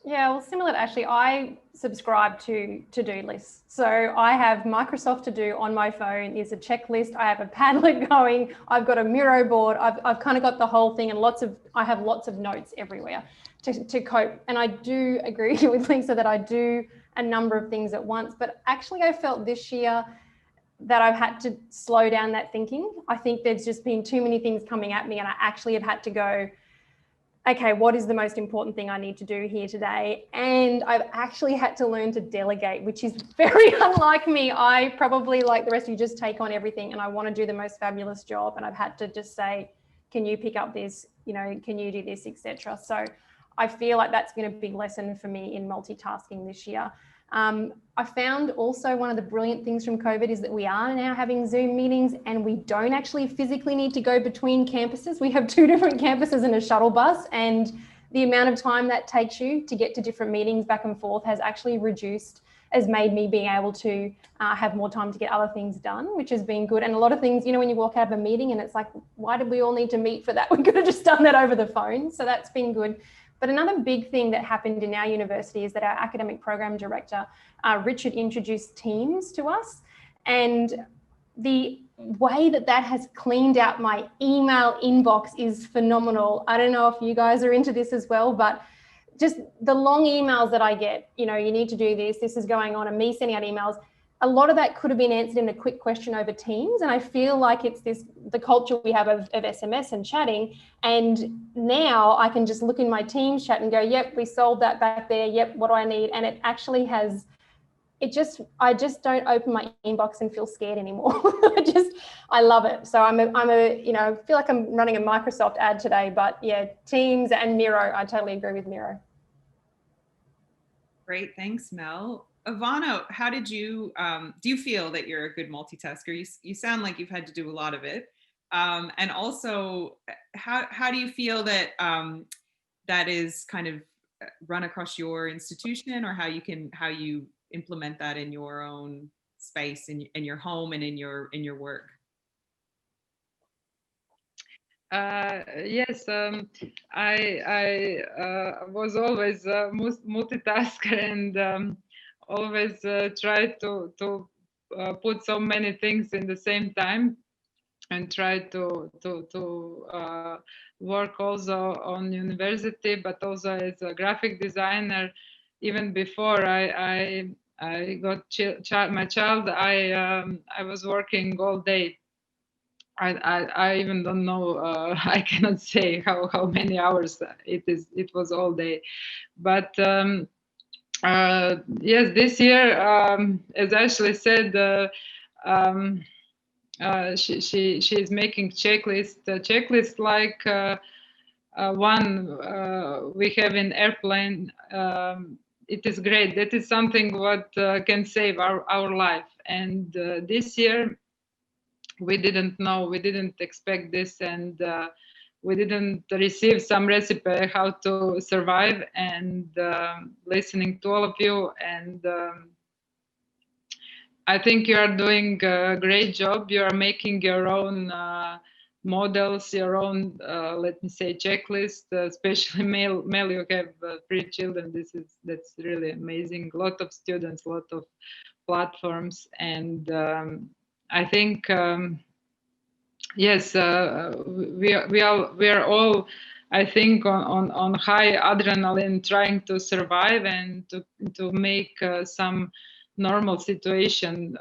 [SPEAKER 3] Yeah, well, similar to Ashley, I subscribe to to-do lists. So I have Microsoft To Do on my phone. There's a checklist. I have a Padlet going. I've got a Miro board. I've kind of got the whole thing, and I have lots of notes everywhere to cope. And I do agree with Lisa that I do a number of things at once. But actually, I felt this year that I've had to slow down that thinking. I think there's just been too many things coming at me, and I actually have had to go, okay, what is the most important thing I need to do here today? And I've actually had to learn to delegate, which is very unlike me. I probably, like the rest of you, just take on everything, and I want to do the most fabulous job. And I've had to just say, can you pick up this? You know, can you do this, etc. So I feel like that's been a big lesson for me in multitasking this year. I found also one of the brilliant things from COVID is that we are now having Zoom meetings, and we don't actually physically need to go between campuses. We have 2 different campuses and a shuttle bus, and the amount of time that takes you to get to different meetings back and forth has actually reduced, has made me being able to have more time to get other things done, which has been good. And a lot of things, you know, when you walk out of a meeting and it's like, why did we all need to meet for that? We could have just done that over the phone. So that's been good. But another big thing that happened in our university is that our academic program director, Richard, introduced Teams to us. And the way that has cleaned out my email inbox is phenomenal. I don't know if you guys are into this as well, but just the long emails that I get, you know, you need to do this, this is going on, and me sending out emails, a lot of that could have been answered in a quick question over Teams. And I feel like it's the culture we have of SMS and chatting. And now I can just look in my Teams chat and go, yep, we solved that back there. Yep, what do I need? And it actually has, I just don't open my inbox and feel scared anymore. I love it. So I'm a, you know, I feel like I'm running a Microsoft ad today, but yeah, Teams and Miro, I totally agree with Miro.
[SPEAKER 2] Great, thanks, Mel. Ivana, how did you, do you feel that you're a good multitasker? You sound like you've had to do a lot of it. And also, how do you feel that that is kind of run across your institution, or how you implement that in your own space, in your home and in your work?
[SPEAKER 6] Yes, I was always a multitasker, and always try to put so many things in the same time, and try to work also on university, but also as a graphic designer. Even before I got my child, I was working all day. I even don't know. I cannot say how many hours it was all day, but yes, this year, as Ashley said, she is making checklist like one we have in airplane. It is great. That is something what can save our life. And this year we didn't know, we didn't expect this, and we didn't receive some recipe how to survive. And listening to all of you, and I think you are doing a great job. You are making your own models, your own, let me say, checklist. Especially Mel, you have 3 children. That's really amazing. A lot of students, a lot of platforms, and I think yes, we are all, I think, on high adrenaline, trying to survive and to make some normal situation,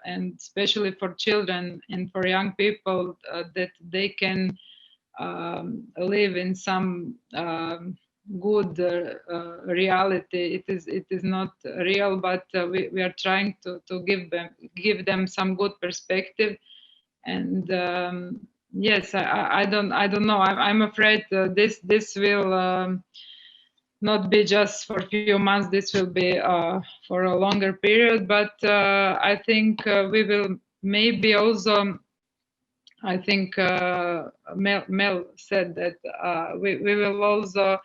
[SPEAKER 6] and especially for children and for young people, that they can live in some good reality. It is not real, but we are trying to give them some good perspective. And yes, I don't know. I'm afraid this will not be just for a few months. This will be for a longer period. But I think we will maybe also. I think Mel said that we will also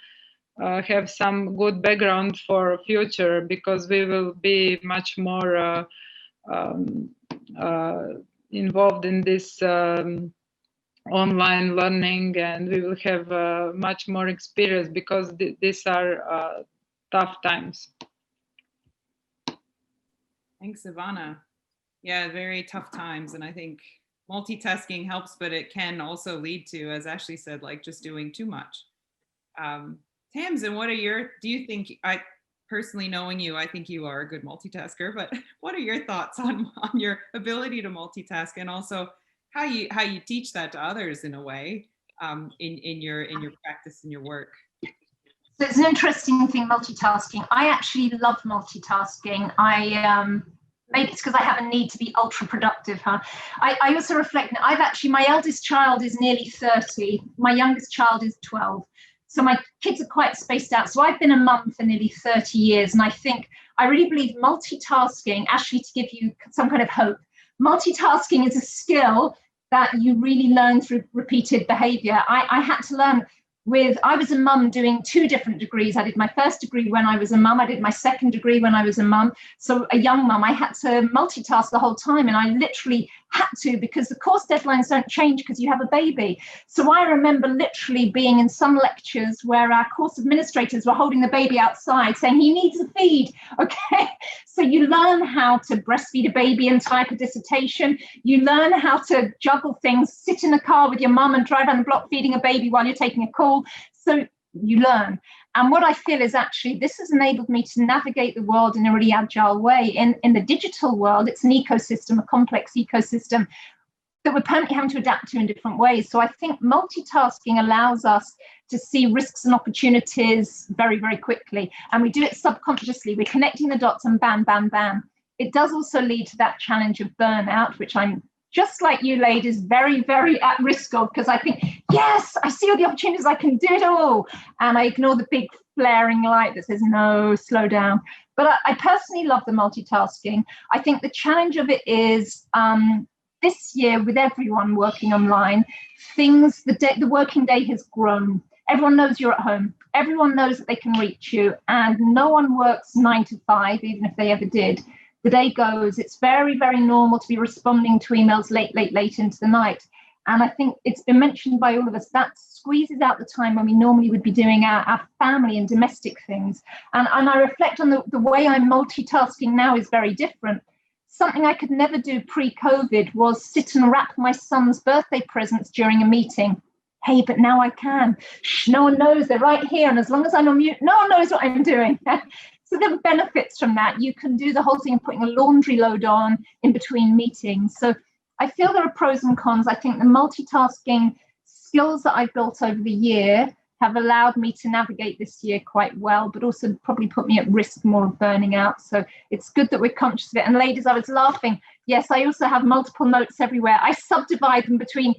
[SPEAKER 6] have some good background for future, because we will be much more involved in this online learning, and we will have much more experience because these are tough times.
[SPEAKER 2] Thanks, Ivana. Yeah, very tough times. And I think multitasking helps, but it can also lead to, as Ashley said, like just doing too much. Tamsin, do you think, personally knowing you, I think you are a good multitasker, but what are your thoughts on your ability to multitask, and also how you teach that to others in a way, in your practice, in your work?
[SPEAKER 4] So it's an interesting thing, multitasking. I actually love multitasking. Maybe it's because I have a need to be ultra productive, huh? I also reflect, my eldest child is nearly 30. My youngest child is 12. So my kids are quite spaced out. So I've been a mum for nearly 30 years. And I really believe multitasking, actually, to give you some kind of hope, multitasking is a skill that you really learn through repeated behavior. I had to learn I was a mum doing 2 different degrees. I did my first degree when I was a mum. I did my second degree when I was a mum. So a young mum, I had to multitask the whole time. And I literally had to, because the course deadlines don't change because you have a baby. So I remember literally being in some lectures where our course administrators were holding the baby outside saying, he needs a feed. Okay. So you learn how to breastfeed a baby and type a dissertation. You learn how to juggle things, sit in a car with your mum and drive around the block feeding a baby while you're taking a call. So you learn. And what I feel is actually this has enabled me to navigate the world in a really agile way. In the digital world, it's an ecosystem, a complex ecosystem that we're permanently having to adapt to in different ways. So I think multitasking allows us to see risks and opportunities very, very quickly. And we do it subconsciously. We're connecting the dots and bam, bam, bam. It does also lead to that challenge of burnout, which I'm just like you ladies, very, very at risk of, because I think, yes, I see all the opportunities, I can do it all. And I ignore the big flaring light that says, no, slow down. But I personally love the multitasking. I think the challenge of it is this year, with everyone working online, the working day has grown. Everyone knows you're at home. Everyone knows that they can reach you. And no one works 9 to 5, even if they ever did. The day goes, it's very, very normal to be responding to emails late into the night. And I think it's been mentioned by all of us, that squeezes out the time when we normally would be doing our family and domestic things. And I reflect on the way I'm multitasking now is very different. Something I could never do pre-COVID was sit and wrap my son's birthday presents during a meeting. Hey, but now I can. Shh, no one knows, they're right here. And as long as I'm on mute, no one knows what I'm doing. So there are benefits from that. You can do the whole thing of putting a laundry load on in between meetings. So I feel there are pros and cons. I think the multitasking skills that I've built over the year have allowed me to navigate this year quite well, but also probably put me at risk more of burning out. So it's good that we're conscious of it. And ladies, I was laughing. Yes, I also have multiple notes everywhere. I subdivide them between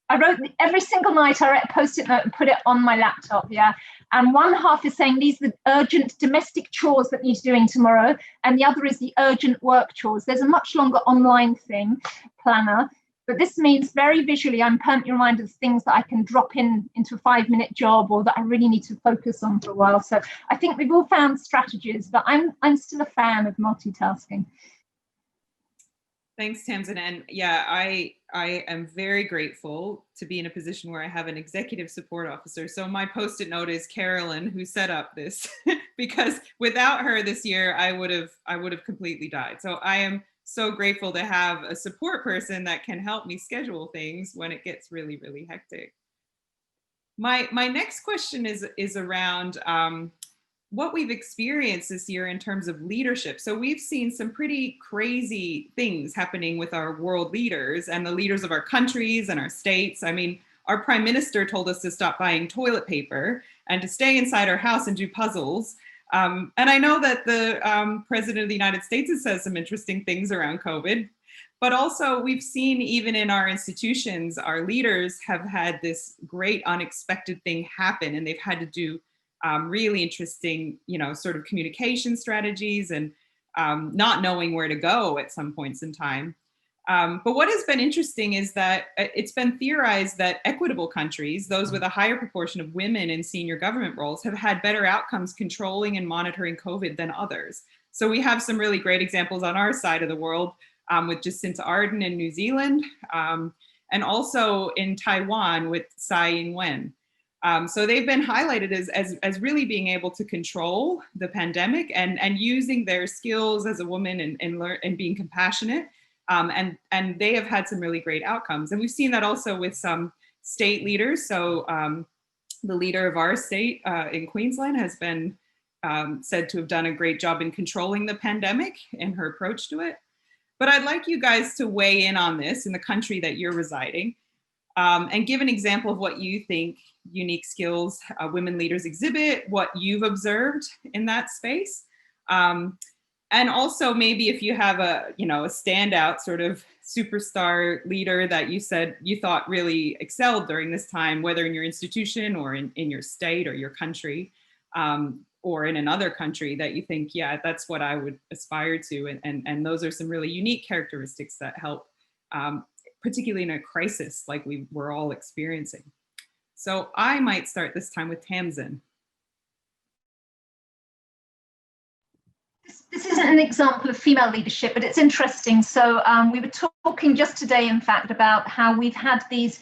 [SPEAKER 4] I wrote every single night, I wrote a Post-it note and put it on my laptop, yeah. And one half is saying these are the urgent domestic chores that need doing tomorrow, and the other is the urgent work chores. There's a much longer online thing, planner, but this means very visually I'm permanently reminded of things that I can drop into a 5-minute job or that I really need to focus on for a while. So I think we've all found strategies, but I'm still a fan of multitasking.
[SPEAKER 2] Thanks, Tamsin. And yeah, I am very grateful to be in a position where I have an executive support officer. So my Post-it note is Carolyn, who set up this, because without her this year, I would have completely died. So I am so grateful to have a support person that can help me schedule things when it gets really, really hectic. My next question is around what we've experienced this year in terms of leadership. So we've seen some pretty crazy things happening with our world leaders and the leaders of our countries and our states. I mean, our prime minister told us to stop buying toilet paper and to stay inside our house and do puzzles. And I know that the president of the United States has said some interesting things around COVID, but also we've seen even in our institutions, our leaders have had this great unexpected thing happen, and they've had to do really interesting, sort of communication strategies and not knowing where to go at some points in time. But what has been interesting is that it's been theorized that equitable countries, those with a higher proportion of women in senior government roles, have had better outcomes controlling and monitoring COVID than others. So we have some really great examples on our side of the world with Jacinta Ardern in New Zealand, and also in Taiwan with Tsai Ing-wen. So they've been highlighted as really being able to control the pandemic and using their skills as a woman and being compassionate. And they have had some really great outcomes. And we've seen that also with some state leaders. So the leader of our state in Queensland has been said to have done a great job in controlling the pandemic and her approach to it. But I'd like you guys to weigh in on this in the country that you're residing and give an example of what you think unique skills women leaders exhibit, what you've observed in that space. And also maybe if you have a standout sort of superstar leader that you said you thought really excelled during this time, whether in your institution or in your state or your country, or in another country that you think, yeah, that's what I would aspire to. And those are some really unique characteristics that help, particularly in a crisis like we're all experiencing. So I might start this time with Tamsin.
[SPEAKER 4] This isn't an example of female leadership, but it's interesting. So we were talking just today, in fact, about how we've had these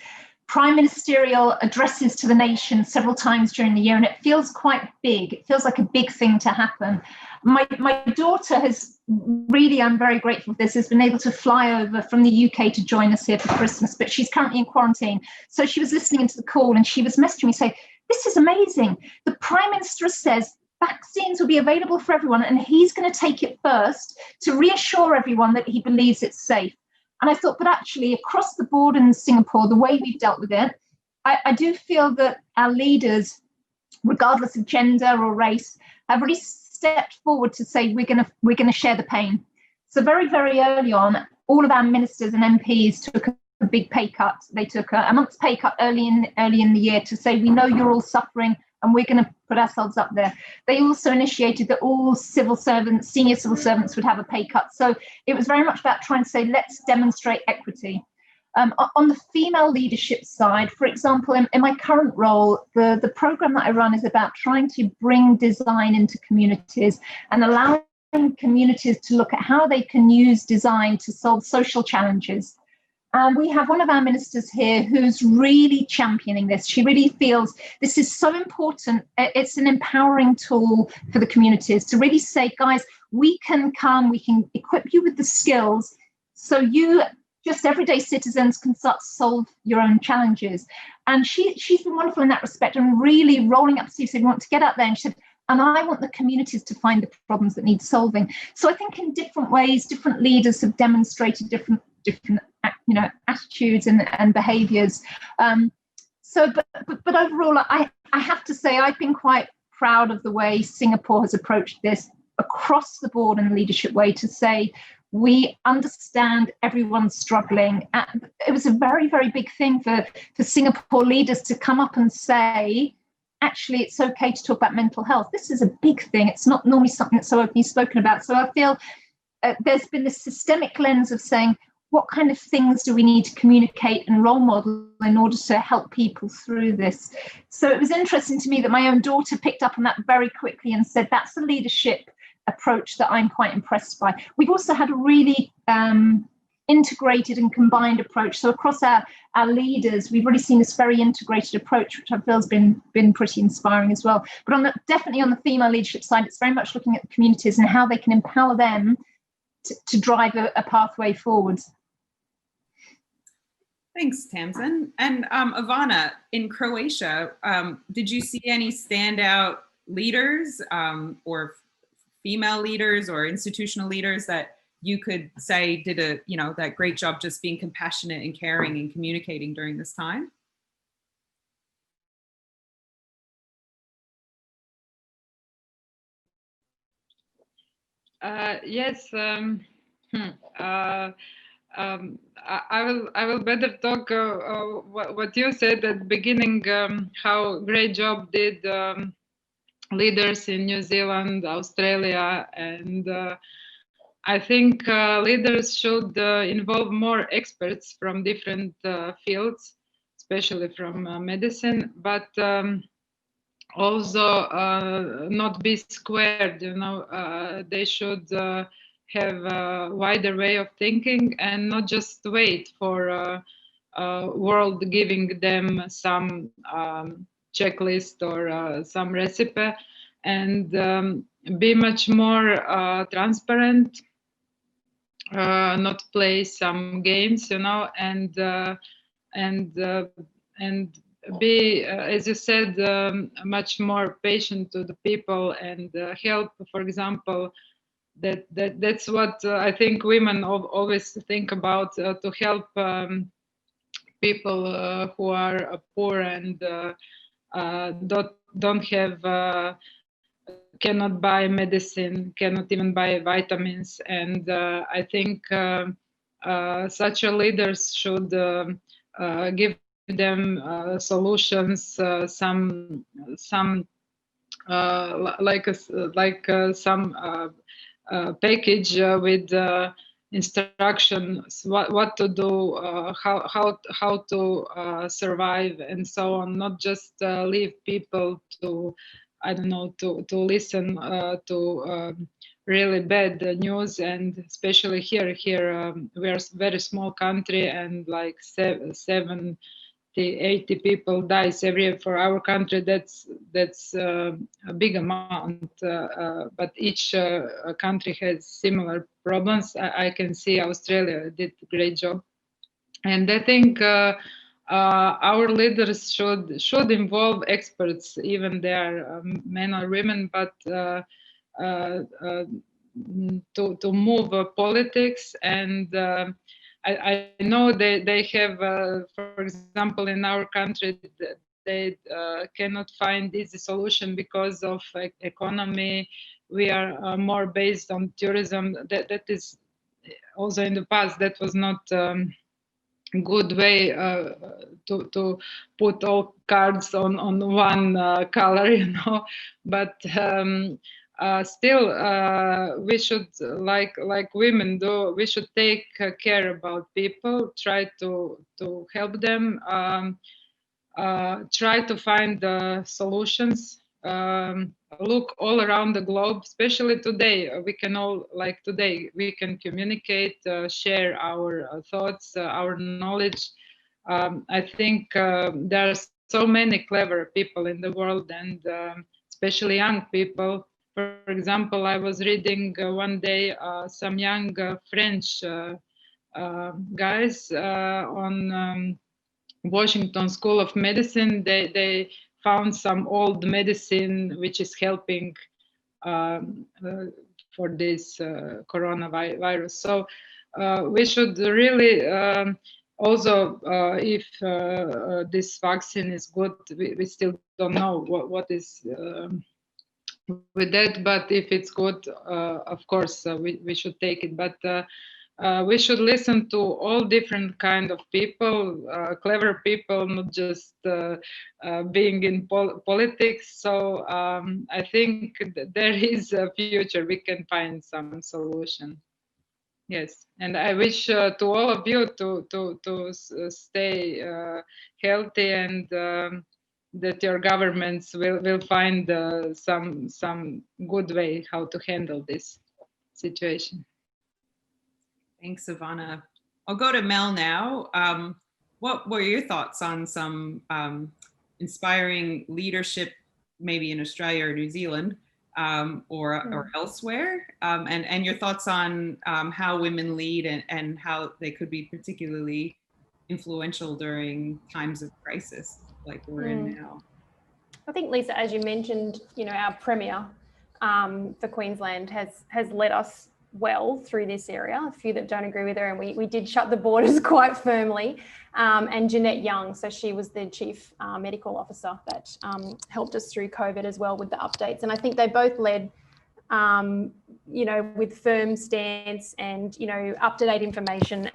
[SPEAKER 4] prime ministerial addresses to the nation several times during the year, and it feels quite big. It feels like a big thing to happen. My daughter has really, I'm very grateful for this, has been able to fly over from the UK to join us here for Christmas, but she's currently in quarantine. So she was listening into the call and she was messaging me saying, this is amazing. The Prime Minister says vaccines will be available for everyone and he's going to take it first to reassure everyone that he believes it's safe. And I thought, but actually across the board in Singapore, the way we've dealt with it, I do feel that our leaders, regardless of gender or race, have really stepped forward to say we're going to share the pain. So very, very early on, all of our ministers and MPs took a big pay cut. They took a month's pay cut early in the year to say, we know you're all suffering and we're going to put ourselves up there. They also initiated that all civil servants, senior civil servants would have a pay cut. So it was very much about trying to say, let's demonstrate equity. On the female leadership side, for example, in my current role, the program that I run is about trying to bring design into communities and allowing communities to look at how they can use design to solve social challenges. And we have one of our ministers here who's really championing this. She really feels this is so important. It's an empowering tool for the communities to really say, guys, we can come, we can equip you with the skills so you, just everyday citizens, can start to solve your own challenges. And she's been wonderful in that respect and really rolling up sleeves. We want to get out there. And she said, and I want the communities to find the problems that need solving. So I think in different ways, different leaders have demonstrated different attitudes and behaviors. But overall, I have to say I've been quite proud of the way Singapore has approached this across the board in a leadership way to say we understand everyone's struggling. It was a very, very big thing for Singapore leaders to come up and say, actually, it's okay to talk about mental health. This is a big thing. It's not normally something that's so openly spoken about. So I feel there's been this systemic lens of saying, what kind of things do we need to communicate and role model in order to help people through this? So it was interesting to me that my own daughter picked up on that very quickly and said, that's a leadership approach that I'm quite impressed by. We've also had a really integrated and combined approach. So across our leaders, we've really seen this very integrated approach, which I feel has been pretty inspiring as well. But definitely on the female leadership side, it's very much looking at the communities and how they can empower them to drive a pathway forwards.
[SPEAKER 2] Thanks, Tamsin. And Ivana, in Croatia, did you see any standout leaders or female leaders or institutional leaders that you could say did that great job just being compassionate and caring and communicating during this time?
[SPEAKER 6] Yes. I will better talk what you said at the beginning, how great job did leaders in New Zealand, Australia, and I think leaders should involve more experts from different fields, especially from medicine. But also not be squared, you know. They should have a wider way of thinking and not just wait for world giving them some checklist or some recipe, and be much more transparent, not play some games, you know, and be, as you said, much more patient to the people and help. For example, that's what I think women always think about, to help people who are poor and don't have, cannot buy medicine, cannot even buy vitamins. And I think such a leaders should give them solutions, some some package with instructions, what to do, how to survive, and so on. Not just leave people to, I don't know, to listen to really bad news. And especially here we are a very small country, and like 70-80 people dies every year for our country. That's a big amount, but each country has similar problems. I can see Australia did a great job, and I think our leaders should involve experts, even they are men or women, but to move politics. And I know they have, for example, in our country, they cannot find easy solution because of economy. We are more based on tourism. That is also in the past, that was not good way to put all cards on one color, you know. But still, we should, like women do, we should take care about people, try to help them, try to find solutions. Look all around the globe, especially today. We can all, like today, we can communicate, share our thoughts, our knowledge. I think there are so many clever people in the world, and especially young people. For example, I was reading one day some young French guys on Washington School of Medicine. They found some old medicine which is helping for this coronavirus. So we should really also, if this vaccine is good, we still don't know what is with that, but if it's good, of course we should take it. But we should listen to all different kind of people, clever people, not just being in politics. So I think there is a future. We can find some solution. Yes, and I wish to all of you to stay healthy, and that your governments will find some good way how to handle this situation.
[SPEAKER 2] Thanks, Ivana. I'll go to Mel now. What were your thoughts on some inspiring leadership, maybe in Australia or New Zealand, or elsewhere? And your thoughts on how women lead, and how they could be particularly influential during times of crisis like we're in now.
[SPEAKER 3] I think, Lisa, as you mentioned, you know, our Premier for Queensland has led us well through this area. A few that don't agree with her, and we did shut the borders quite firmly. And Jeanette Young, so she was the Chief Medical Officer that helped us through COVID as well with the updates. And I think they both led, you know, with firm stance and, you know, up-to-date information.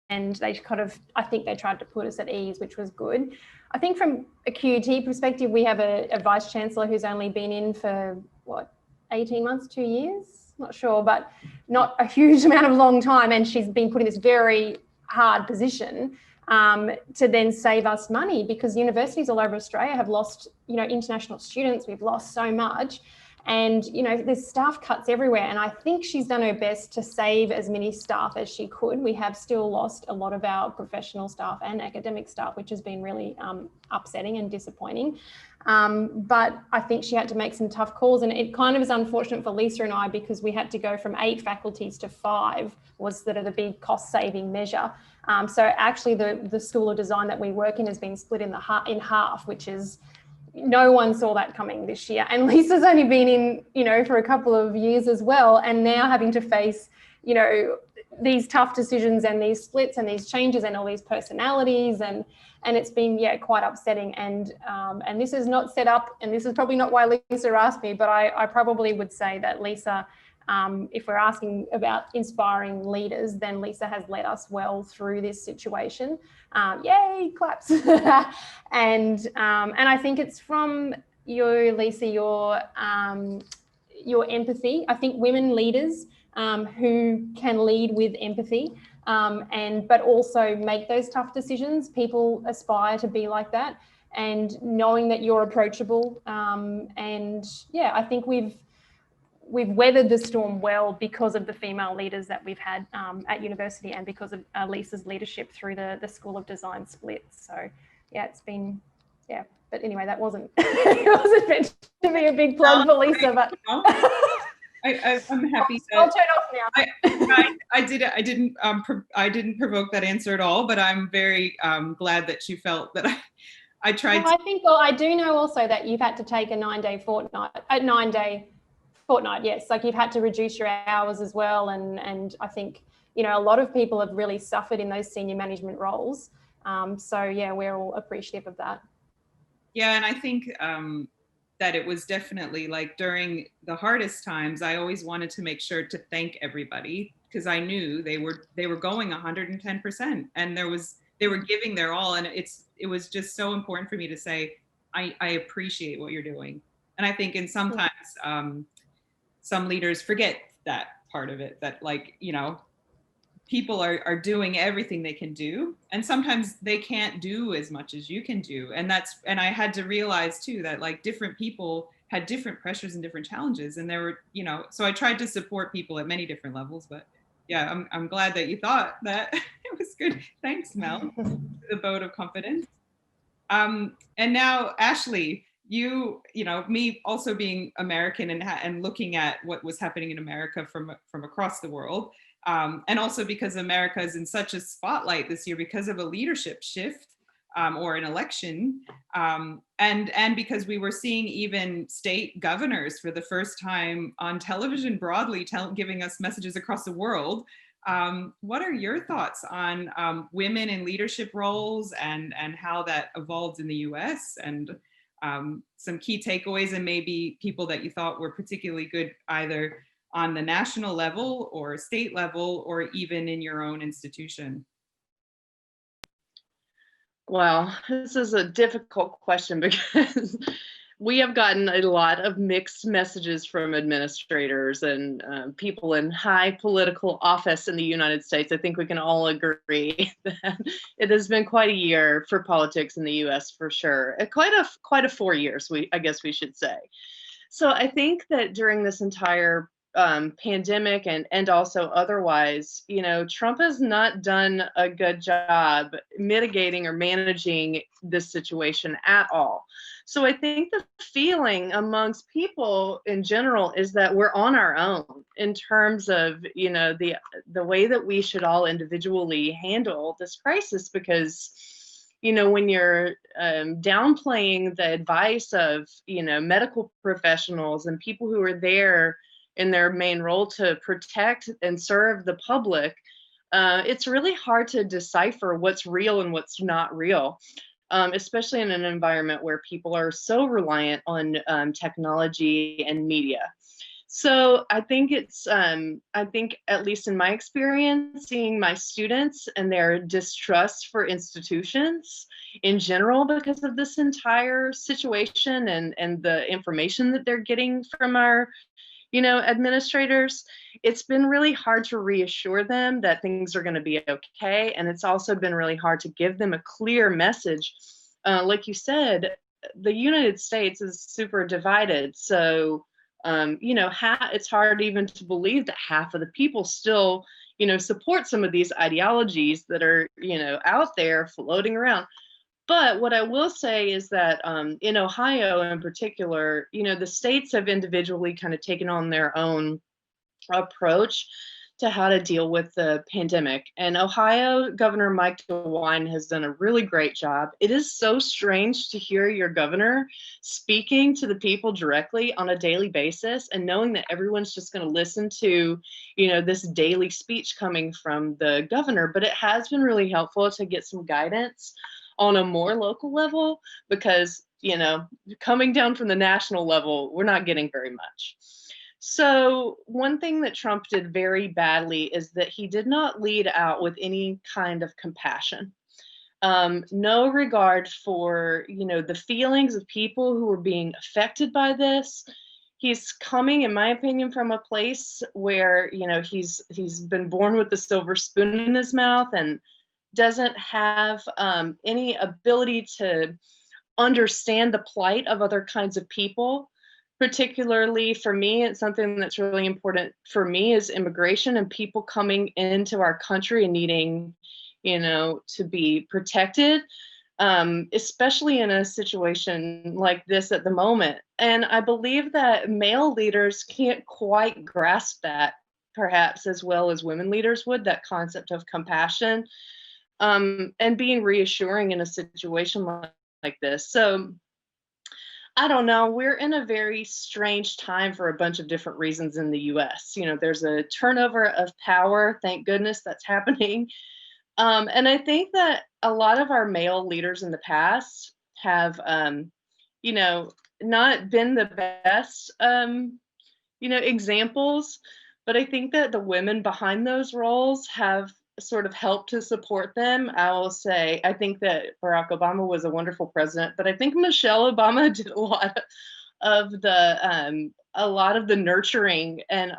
[SPEAKER 3] And they kind of, I think they tried to put us at ease, which was good. I think from a QUT perspective, we have a Vice Chancellor who's only been in for, what, 18 months, 2 years? Not sure, but not a huge amount of long time. And she's been put in this very hard position. to then save us money, because universities all over Australia have lost, international students. We've lost so much. And, there's staff cuts everywhere. And I think she's done her best to save as many staff as she could. We have still lost a lot of our professional staff and academic staff, which has been really upsetting and disappointing. But I think she had to make some tough calls. And it kind of is unfortunate for Lisa and I, because we had to go from 8 faculties to 5 was sort of the big cost saving measure. So actually the School of Design that we work in has been split in half, which is, no one saw that coming this year. And Lisa's only been in, for a couple of years as well. And now having to face, these tough decisions and these splits and these changes and all these personalities. And it's been, quite upsetting. And this is not set up, and this is probably not why Lisa asked me, but I probably would say that Lisa, if we're asking about inspiring leaders, then Lisa has led us well through this situation. Yay, claps. And I think it's from you, Lisa, your empathy. I think women leaders who can lead with empathy, but also make those tough decisions. People aspire to be like that, and knowing that you're approachable. I think we've weathered the storm well because of the female leaders that we've had at university, and because of Lisa's leadership through the School of Design split. So it's been, but anyway, that wasn't, it wasn't meant to be a big plug for Lisa, but.
[SPEAKER 2] I'm happy that
[SPEAKER 3] I'll turn off now.
[SPEAKER 2] I didn't provoke that answer at all, but I'm very glad that you felt that I tried.
[SPEAKER 3] Well, I do know also that you've had to take a 9-day fortnight, yes. Like, you've had to reduce your hours as well. And I think, a lot of people have really suffered in those senior management roles. We're all appreciative of that.
[SPEAKER 2] Yeah, and I think that it was definitely, like, during the hardest times, I always wanted to make sure to thank everybody, because I knew they were going 110%, and they were giving their all. And it was just so important for me to say, I appreciate what you're doing. And I think sometimes some leaders forget that part of it, that, like, people are doing everything they can do, and sometimes they can't do as much as you can do. And I had to realize too that, like, different people had different pressures and different challenges, and there were, so I tried to support people at many different levels. But I'm glad that you thought that it was good. Thanks, Mel, for the vote of confidence. And now, Ashley, me also being American and looking at what was happening in America from across the world, and also because America is in such a spotlight this year because of a leadership shift or an election, and because we were seeing even state governors for the first time on television broadly giving us messages across the world. What are your thoughts on women in leadership roles and how that evolved in the US, and some key takeaways, and maybe people that you thought were particularly good either on the national level or state level, or even in your own institution?
[SPEAKER 5] Well, this is a difficult question because we have gotten a lot of mixed messages from administrators and people in high political office in the United States. I think we can all agree that it has been quite a year for politics in the US, for sure. Quite a 4 years, I guess we should say. So I think that during this entire pandemic and also otherwise, Trump has not done a good job mitigating or managing this situation at all. So I think the feeling amongst people in general is that we're on our own in terms of, the way that we should all individually handle this crisis, because when you're downplaying the advice of, medical professionals and people who are there in their main role to protect and serve the public, it's really hard to decipher what's real and what's not real, especially in an environment where people are so reliant on technology and media. So I think at least in my experience, seeing my students and their distrust for institutions in general because of this entire situation and the information that they're getting from our administrators, it's been really hard to reassure them that things are going to be okay. And it's also been really hard to give them a clear message. Like you said, the United States is super divided. So, it's hard even to believe that half of the people still, support some of these ideologies that are, out there floating around. But what I will say is that in Ohio in particular, the states have individually kind of taken on their own approach to how to deal with the pandemic. And Ohio Governor Mike DeWine has done a really great job. It is so strange to hear your governor speaking to the people directly on a daily basis and knowing that everyone's just going to listen to, this daily speech coming from the governor. But it has been really helpful to get some guidance on a more local level because, coming down from the national level, we're not getting very much. So one thing that Trump did very badly is that he did not lead out with any kind of compassion. No regard for, the feelings of people who were being affected by this. He's coming, in my opinion, from a place where, he's been born with the silver spoon in his mouth and doesn't have any ability to understand the plight of other kinds of people. Particularly for me, it's something that's really important for me is immigration and people coming into our country and needing, to be protected, especially in a situation like this at the moment. And I believe that male leaders can't quite grasp that, perhaps as well as women leaders would, that concept of compassion and being reassuring in a situation like this. So I don't know. We're in a very strange time for a bunch of different reasons in the US. There's a turnover of power. Thank goodness that's happening. And I think that a lot of our male leaders in the past have, not been the best, examples. But I think that the women behind those roles have sort of helped to support them. I will say, I think that Barack Obama was a wonderful president, but I think Michelle Obama did a lot of the nurturing and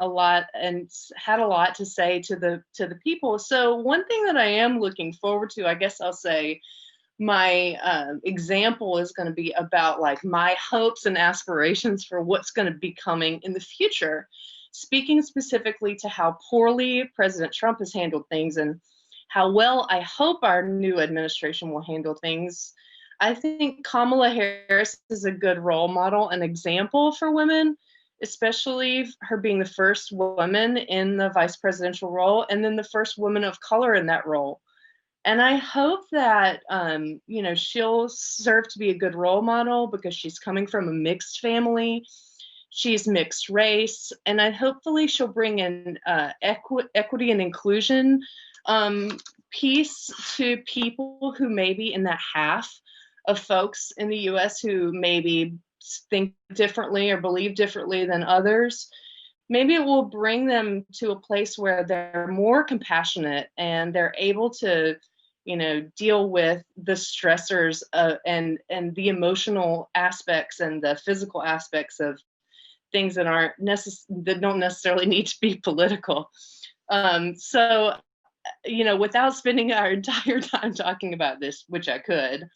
[SPEAKER 5] had a lot to say to the people. So one thing that I am looking forward to, I guess I'll say, my example is going to be about like my hopes and aspirations for what's going to be coming in the future. Speaking specifically to how poorly President Trump has handled things and how well I hope our new administration will handle things, I think Kamala Harris is a good role model and example for women, especially her being the first woman in the vice presidential role and then the first woman of color in that role. And I hope that, she'll serve to be a good role model because she's coming from a mixed family. She's mixed race, and hopefully she'll bring in equity and inclusion piece to people who may be in that half of folks in the US who maybe think differently or believe differently than others. Maybe it will bring them to a place where they're more compassionate and they're able to, deal with the stressors and the emotional aspects and the physical aspects of things that that don't necessarily need to be political. So, without spending our entire time talking about this, which I could,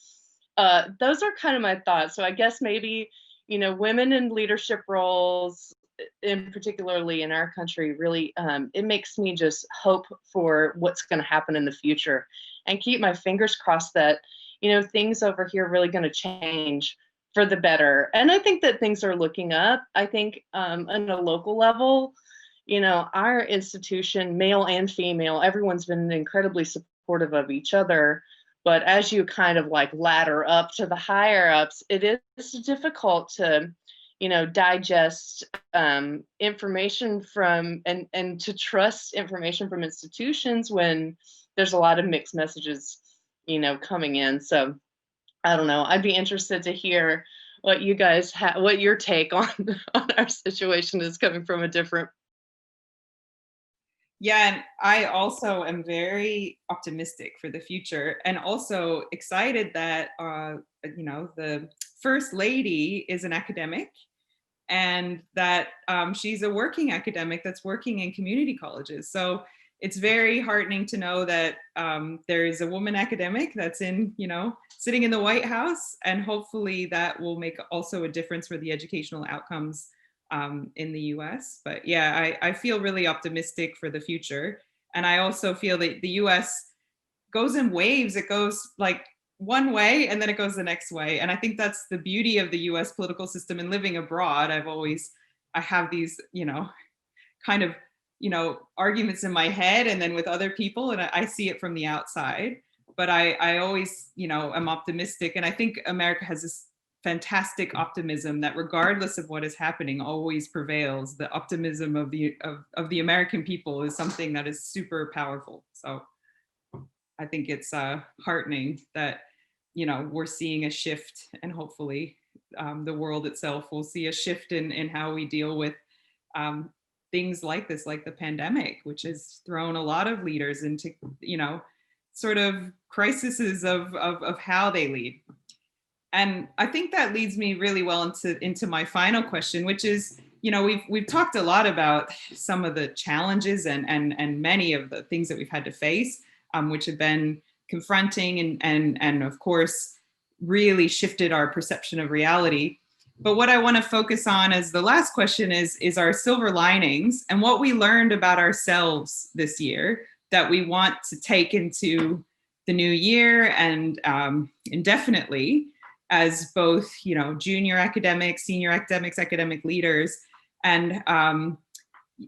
[SPEAKER 5] those are kind of my thoughts. So I guess maybe, women in leadership roles, particularly in our country, really, it makes me just hope for what's going to happen in the future and keep my fingers crossed that, things over here are really going to change for the better. And I think that things are looking up. I think on a local level, our institution, male and female, everyone's been incredibly supportive of each other. But as you kind of like ladder up to the higher ups, it is difficult to, digest information from and to trust information from institutions when there's a lot of mixed messages, coming in. So I don't know. I'd be interested to hear what you guys what your take on our situation is coming from a different.
[SPEAKER 2] Yeah, and I also am very optimistic for the future and also excited that, the First Lady is an academic and that she's a working academic that's working in community colleges. So it's very heartening to know that there is a woman academic that's in, sitting in the White House, and hopefully that will make also a difference for the educational outcomes in the US. But yeah, I feel really optimistic for the future. And I also feel that the US goes in waves. It goes like one way and then it goes the next way. And I think that's the beauty of the US political system. And living abroad, I have these, kind of, arguments in my head and then with other people, and I see it from the outside. But I always, am optimistic. And I think America has this fantastic optimism that regardless of what is happening always prevails. The optimism of the American people is something that is super powerful. So I think it's heartening that, we're seeing a shift, and hopefully the world itself will see a shift in how we deal with things like this, like the pandemic, which has thrown a lot of leaders into, sort of crises of how they lead. And I think that leads me really well into my final question, which is, we've talked a lot about some of the challenges and many of the things that we've had to face, which have been confronting and of course really shifted our perception of reality. But what I want to focus on as the last question is our silver linings and what we learned about ourselves this year that we want to take into the new year and indefinitely as both, junior academics, senior academics, academic leaders. And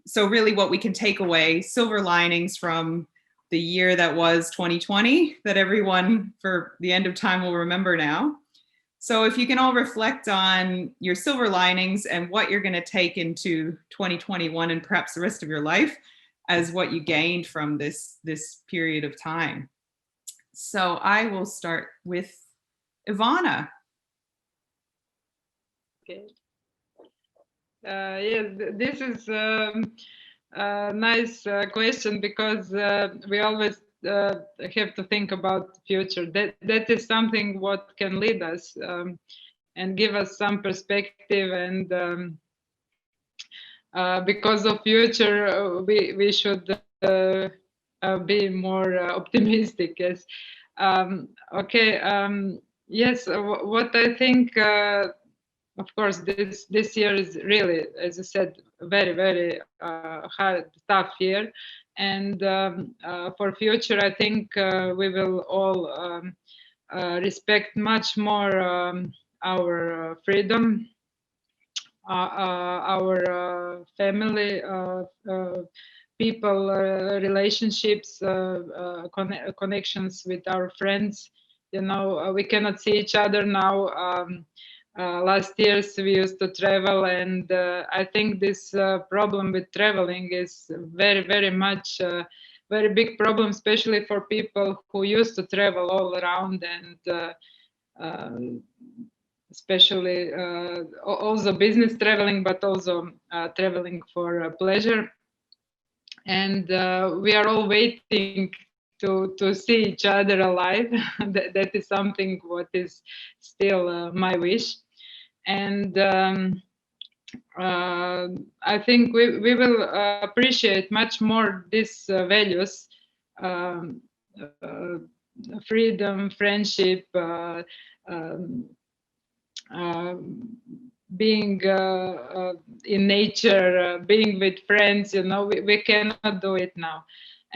[SPEAKER 2] so really what we can take away, silver linings from the year that was 2020, that everyone for the end of time will remember now. So if you can all reflect on your silver linings and what you're going to take into 2021 and perhaps the rest of your life as what you gained from this period of time. So I will start with Ivana.
[SPEAKER 6] Okay. Yes, this is a nice question, because we always have to think about the future. That is something what can lead us and give us some perspective. And because of future, we should be more optimistic. Yes. Okay. Yes. What I think. Of course, this year is really, as I said, very, very hard, tough year. And for future, I think we will all respect much more our freedom, our family, people, relationships, connections with our friends. We cannot see each other now. Last years we used to travel, and I think this problem with traveling is very, very much very big problem, especially for people who used to travel all around, and especially also business traveling, but also traveling for pleasure. And we are all waiting to see each other alive. That is something what is still my wish. And I think we will appreciate much more these values, freedom, friendship, being in nature, being with friends. We cannot do it now.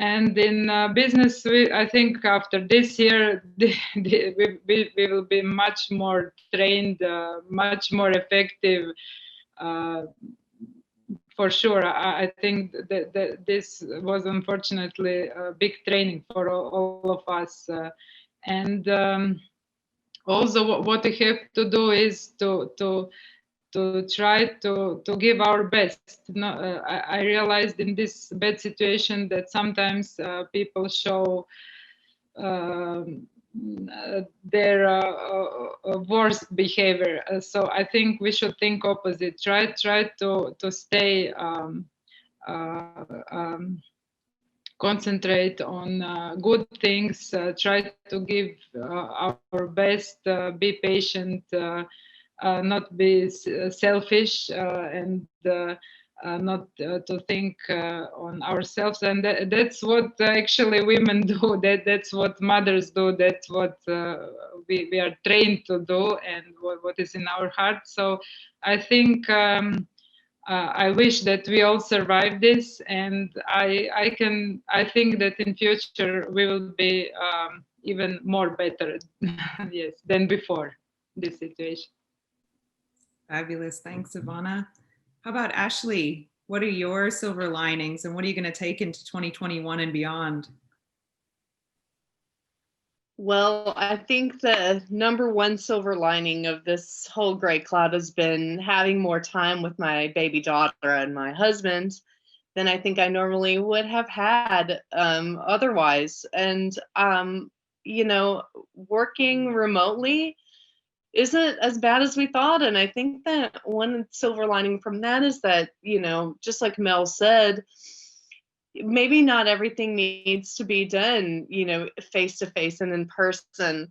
[SPEAKER 6] And in business, I think after this year, we will be much more trained, much more effective. For sure, I think that this was unfortunately a big training for all of us. And also, what we have to do is to try to give our best. I realized in this bad situation that sometimes people show their worst behavior. So I think we should think opposite. Try to stay concentrate on good things. Try to give our best. Be patient. not be selfish and not to think on ourselves, and that's what actually women do. That's what mothers do. That's what we are trained to do, and what is in our heart. So I think I wish that we all survive this, and I think that in future we will be even more better, yes, than before this situation.
[SPEAKER 2] Fabulous. Thanks, Ivana. How about Ashley? What are your silver linings, and what are you going to take into 2021 and beyond?
[SPEAKER 5] Well, I think the number one silver lining of this whole gray cloud has been having more time with my baby daughter and my husband than I think I normally would have had otherwise. And, working remotely isn't as bad as we thought. And I think that one silver lining from that is that, just like Mel said, maybe not everything needs to be done, face to face and in person.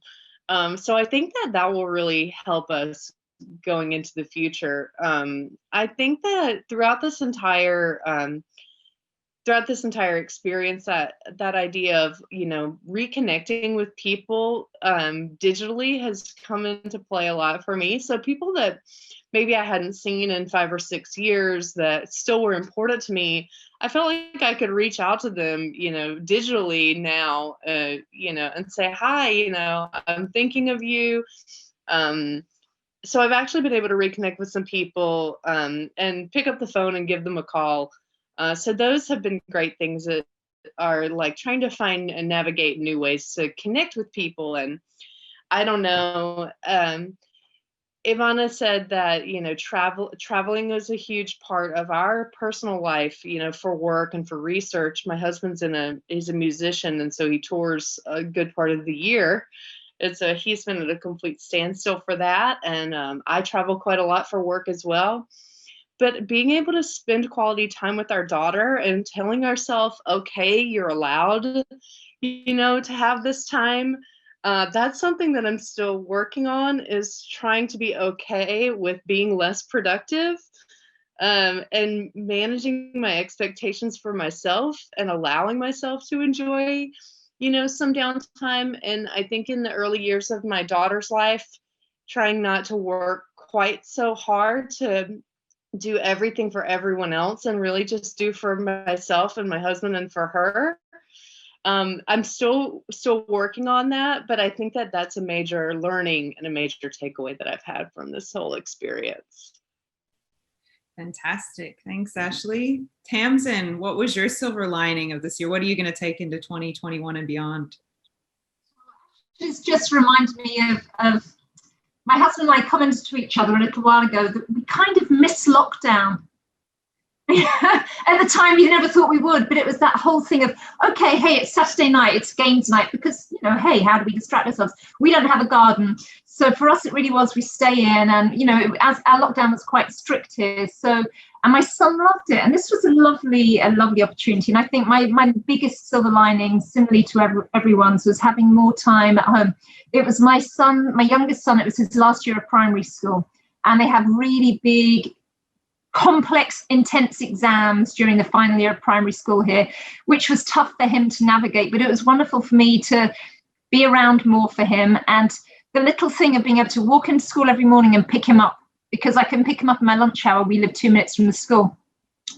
[SPEAKER 5] So I think that will really help us going into the future. I think that throughout this entire experience, that idea of reconnecting with people digitally has come into play a lot for me. So people that maybe I hadn't seen in 5 or 6 years that still were important to me, I felt like I could reach out to them, digitally now, and say, hi, I'm thinking of you. So I've actually been able to reconnect with some people and pick up the phone and give them a call. So those have been great things that are like trying to find and navigate new ways to connect with people. And I don't know, Ivana said that, traveling is a huge part of our personal life, for work and for research. My husband's he's a musician, and so he tours a good part of the year. He's been at a complete standstill for that. And I travel quite a lot for work as well. But being able to spend quality time with our daughter and telling ourselves, okay, you're allowed, to have this time. That's something that I'm still working on, is trying to be okay with being less productive and managing my expectations for myself and allowing myself to enjoy, some downtime. And I think in the early years of my daughter's life, trying not to work quite so hard to do everything for everyone else and really just do for myself and my husband and for her. I'm still working on that, but I think that that's a major learning and a major takeaway that I've had from this whole experience.
[SPEAKER 2] Fantastic. Thanks, Ashley. Tamsin, what was your silver lining of this year? What are you going to take into 2021 and beyond?
[SPEAKER 4] This just reminded me of my husband and I commented to each other a little while ago that we kind of missed lockdown. At the time, you never thought we would, but it was that whole thing of, okay, hey, it's Saturday night, it's games night, because, hey, how do we distract ourselves? We don't have a garden. So for us, it really was, we stay in, and, as our lockdown was quite strict here. So, and my son loved it. And this was a lovely opportunity. And I think my biggest silver lining, similarly to everyone's, was having more time at home. It was my youngest son, it was his last year of primary school. And they have really big, complex, intense exams during the final year of primary school here, which was tough for him to navigate. But it was wonderful for me to be around more for him. And the little thing of being able to walk into school every morning and pick him up, because I can pick him up in my lunch hour. We live 2 minutes from the school.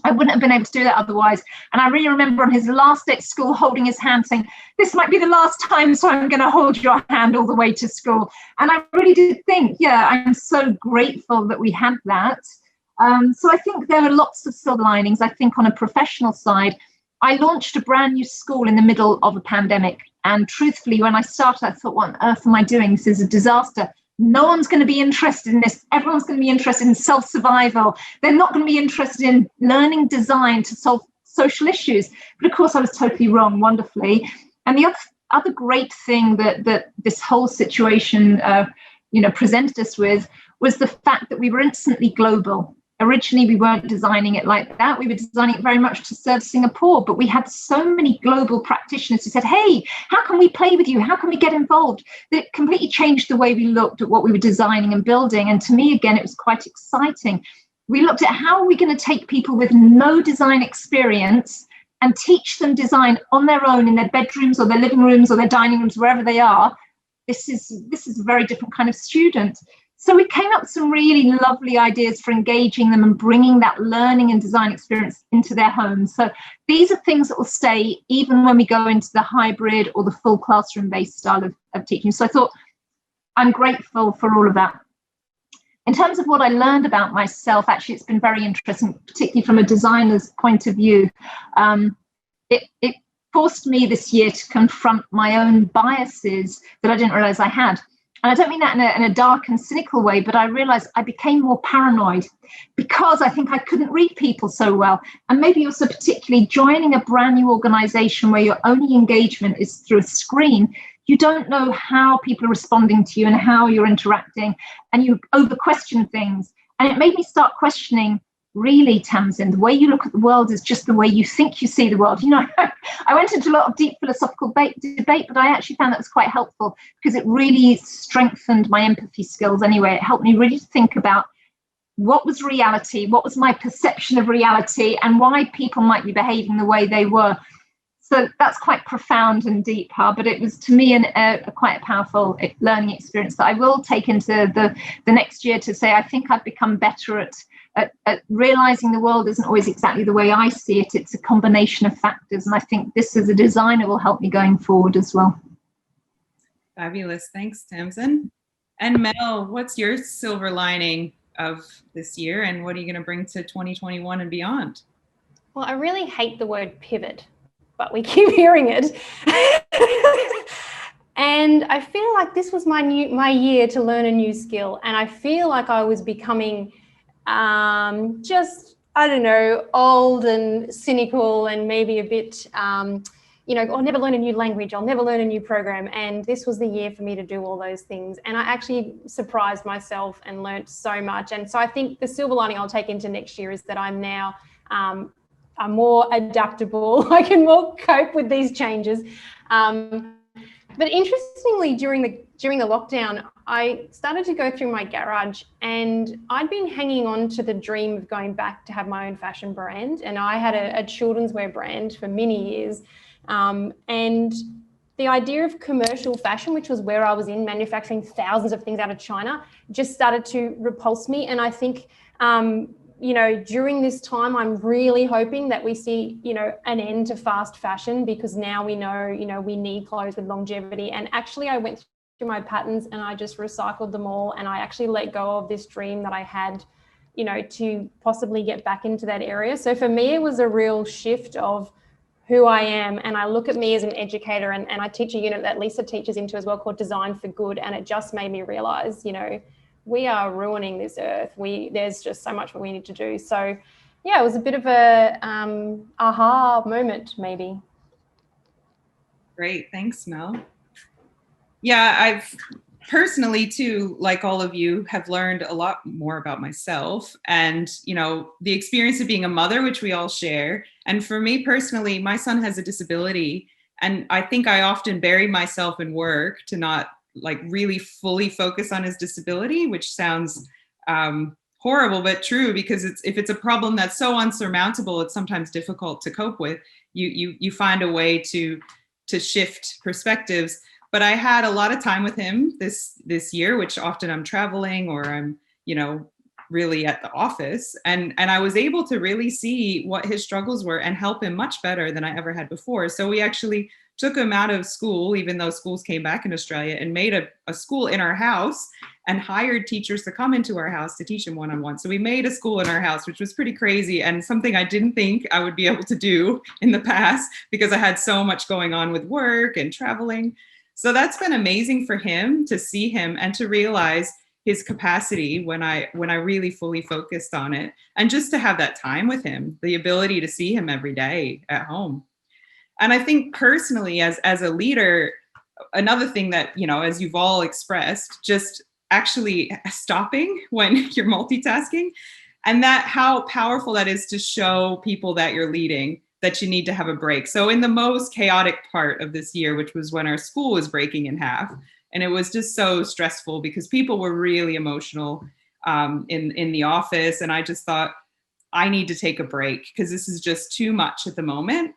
[SPEAKER 4] I wouldn't have been able to do that otherwise. And I really remember on his last day at school holding his hand saying, this might be the last time, so I'm going to hold your hand all the way to school. And I really did think, I'm so grateful that we had that. So I think there are lots of silver linings. I think on a professional side, I launched a brand new school in the middle of a pandemic. And truthfully, when I started, I thought, what on earth am I doing? This is a disaster. No one's going to be interested in this. Everyone's going to be interested in self-survival. They're not going to be interested in learning design to solve social issues. But of course, I was totally wrong, wonderfully. And the other great thing that this whole situation presented us with was the fact that we were instantly global. Originally, we weren't designing it like that. We were designing it very much to serve Singapore, but we had so many global practitioners who said, hey, how can we play with you? How can we get involved? That completely changed the way we looked at what we were designing and building. And to me, again, it was quite exciting. We looked at how are we going to take people with no design experience and teach them design on their own in their bedrooms or their living rooms or their dining rooms, wherever they are. This is a very different kind of student. So we came up with some really lovely ideas for engaging them and bringing that learning and design experience into their homes. So these are things that will stay even when we go into the hybrid or the full classroom-based style of teaching. So I thought I'm grateful for all of that. In terms of what I learned about myself, actually, it's been very interesting, particularly from a designer's point of view. It forced me this year to confront my own biases that I didn't realize I had. And I don't mean that in a dark and cynical way, but I realized I became more paranoid because I think I couldn't read people so well. And maybe also particularly joining a brand new organization where your only engagement is through a screen. You don't know how people are responding to you and how you're interacting, and you over question things. And it made me start questioning, really, Tamsin, the way you look at the world is just the way you think you see the world. You know, I went into a lot of deep philosophical debate, but I actually found that was quite helpful because it really strengthened my empathy skills anyway. It helped me really think about what was reality, what was my perception of reality, and why people might be behaving the way they were. So that's quite profound and deep, but it was, to me, quite a powerful learning experience that I will take into the next year to say, I think I've become better at realizing the world isn't always exactly the way I see it. It's a combination of factors. And I think this as a designer will help me going forward as well.
[SPEAKER 2] Fabulous. Thanks, Tamsin. And Mel, what's your silver lining of this year, and what are you going to bring to 2021 and beyond?
[SPEAKER 3] Well, I really hate the word pivot, but we keep hearing it. And I feel like this was my year to learn a new skill. And I feel like I was becoming just, I don't know, old and cynical and maybe a bit, I'll never learn a new language, I'll never learn a new program. And this was the year for me to do all those things. And I actually surprised myself and learned so much. And so I think the silver lining I'll take into next year is that I'm now I'm more adaptable. I can more cope with these changes. But interestingly, during the lockdown, I started to go through my garage, and I'd been hanging on to the dream of going back to have my own fashion brand. And I had a children's wear brand for many years. And the idea of commercial fashion, which was where I was in, manufacturing thousands of things out of China, just started to repulse me. And I think, during this time, I'm really hoping that we see, an end to fast fashion, because now we know, we need clothes with longevity. And actually, I went through my patterns and I just recycled them all. And I actually let go of this dream that I had, to possibly get back into that area. So for me, it was a real shift of who I am. And I look at me as an educator, and I teach a unit that Lisa teaches into as well called Design for Good. And it just made me realize, we are ruining this earth. There's just so much what we need to do. So yeah, it was a bit of a aha moment, maybe.
[SPEAKER 2] Great, thanks, Mel. Yeah, I've personally too, like all of you, have learned a lot more about myself and, the experience of being a mother, which we all share. And for me personally, my son has a disability, and I think I often bury myself in work to not really fully focus on his disability, which sounds horrible, but true, because if it's a problem that's so unsurmountable, it's sometimes difficult to cope with. You find a way to shift perspectives. But I had a lot of time with him this year, which often I'm traveling or I'm, really at the office. And I was able to really see what his struggles were and help him much better than I ever had before. So we actually took him out of school, even though schools came back in Australia, and made a school in our house and hired teachers to come into our house to teach him one-on-one. So we made a school in our house, which was pretty crazy and something I didn't think I would be able to do in the past because I had so much going on with work and traveling. So that's been amazing for him to see him and to realize his capacity when I really fully focused on it, and just to have that time with him, the ability to see him every day at home. And I think personally, as a leader, another thing that, as you've all expressed, just actually stopping when you're multitasking. And that how powerful that is to show people that you're leading that you need to have a break. So in the most chaotic part of this year, which was when our school was breaking in half, and it was just so stressful because people were really emotional in the office. And I just thought, I need to take a break because this is just too much at the moment.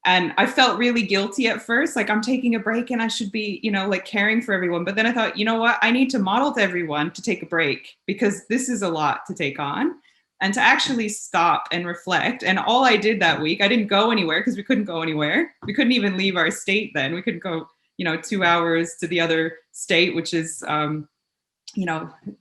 [SPEAKER 2] And I felt really guilty at first, like I'm taking a break and I should be, like caring for everyone. But then I thought, you know what, I need to model to everyone to take a break because this is a lot to take on and to actually stop and reflect. And all I did that week, I didn't go anywhere because we couldn't go anywhere. We couldn't even leave our state then. We couldn't go, 2 hours to the other state, which is,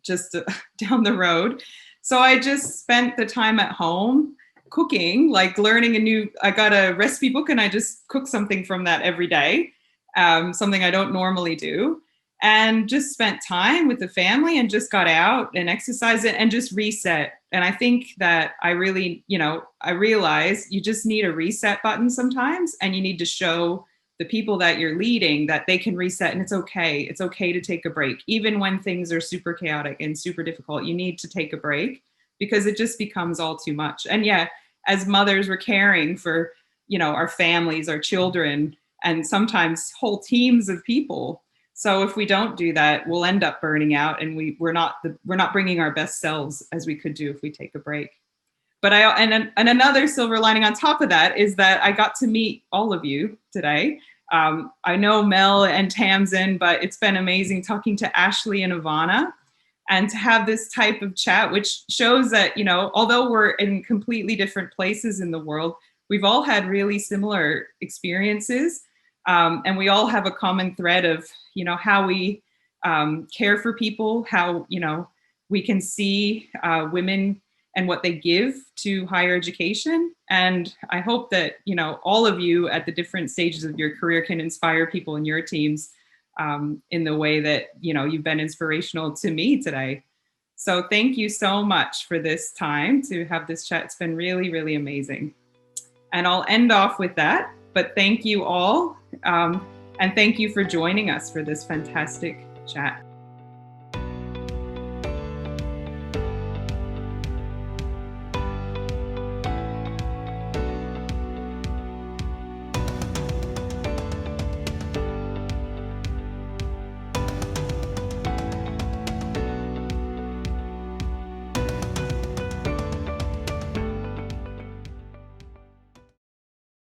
[SPEAKER 2] just down the road. So I just spent the time at home cooking, like learning I got a recipe book and I just cook something from that every day, something I don't normally do, and just spent time with the family and just got out and exercised it and just reset. And I think that I really, I realize you just need a reset button sometimes, and you need to show the people that you're leading that they can reset, and it's okay. It's okay to take a break. Even when things are super chaotic and super difficult, you need to take a break because it just becomes all too much. And yeah, as mothers, we're caring for, our families, our children, and sometimes whole teams of people. So if we don't do that, we'll end up burning out, and we're not bringing our best selves as we could do if we take a break. But and another silver lining on top of that is that I got to meet all of you today. I know Mel and Tamsin, but it's been amazing talking to Ashley and Ivana, and to have this type of chat, which shows that, although we're in completely different places in the world, we've all had really similar experiences. And we all have a common thread of, how we care for people, how, we can see women and what they give to higher education. And I hope that, all of you at the different stages of your career can inspire people in your teams in the way that, you've been inspirational to me today. So thank you so much for this time to have this chat. It's been really, really amazing. And I'll end off with that, but thank you all. And thank you for joining us for this fantastic chat.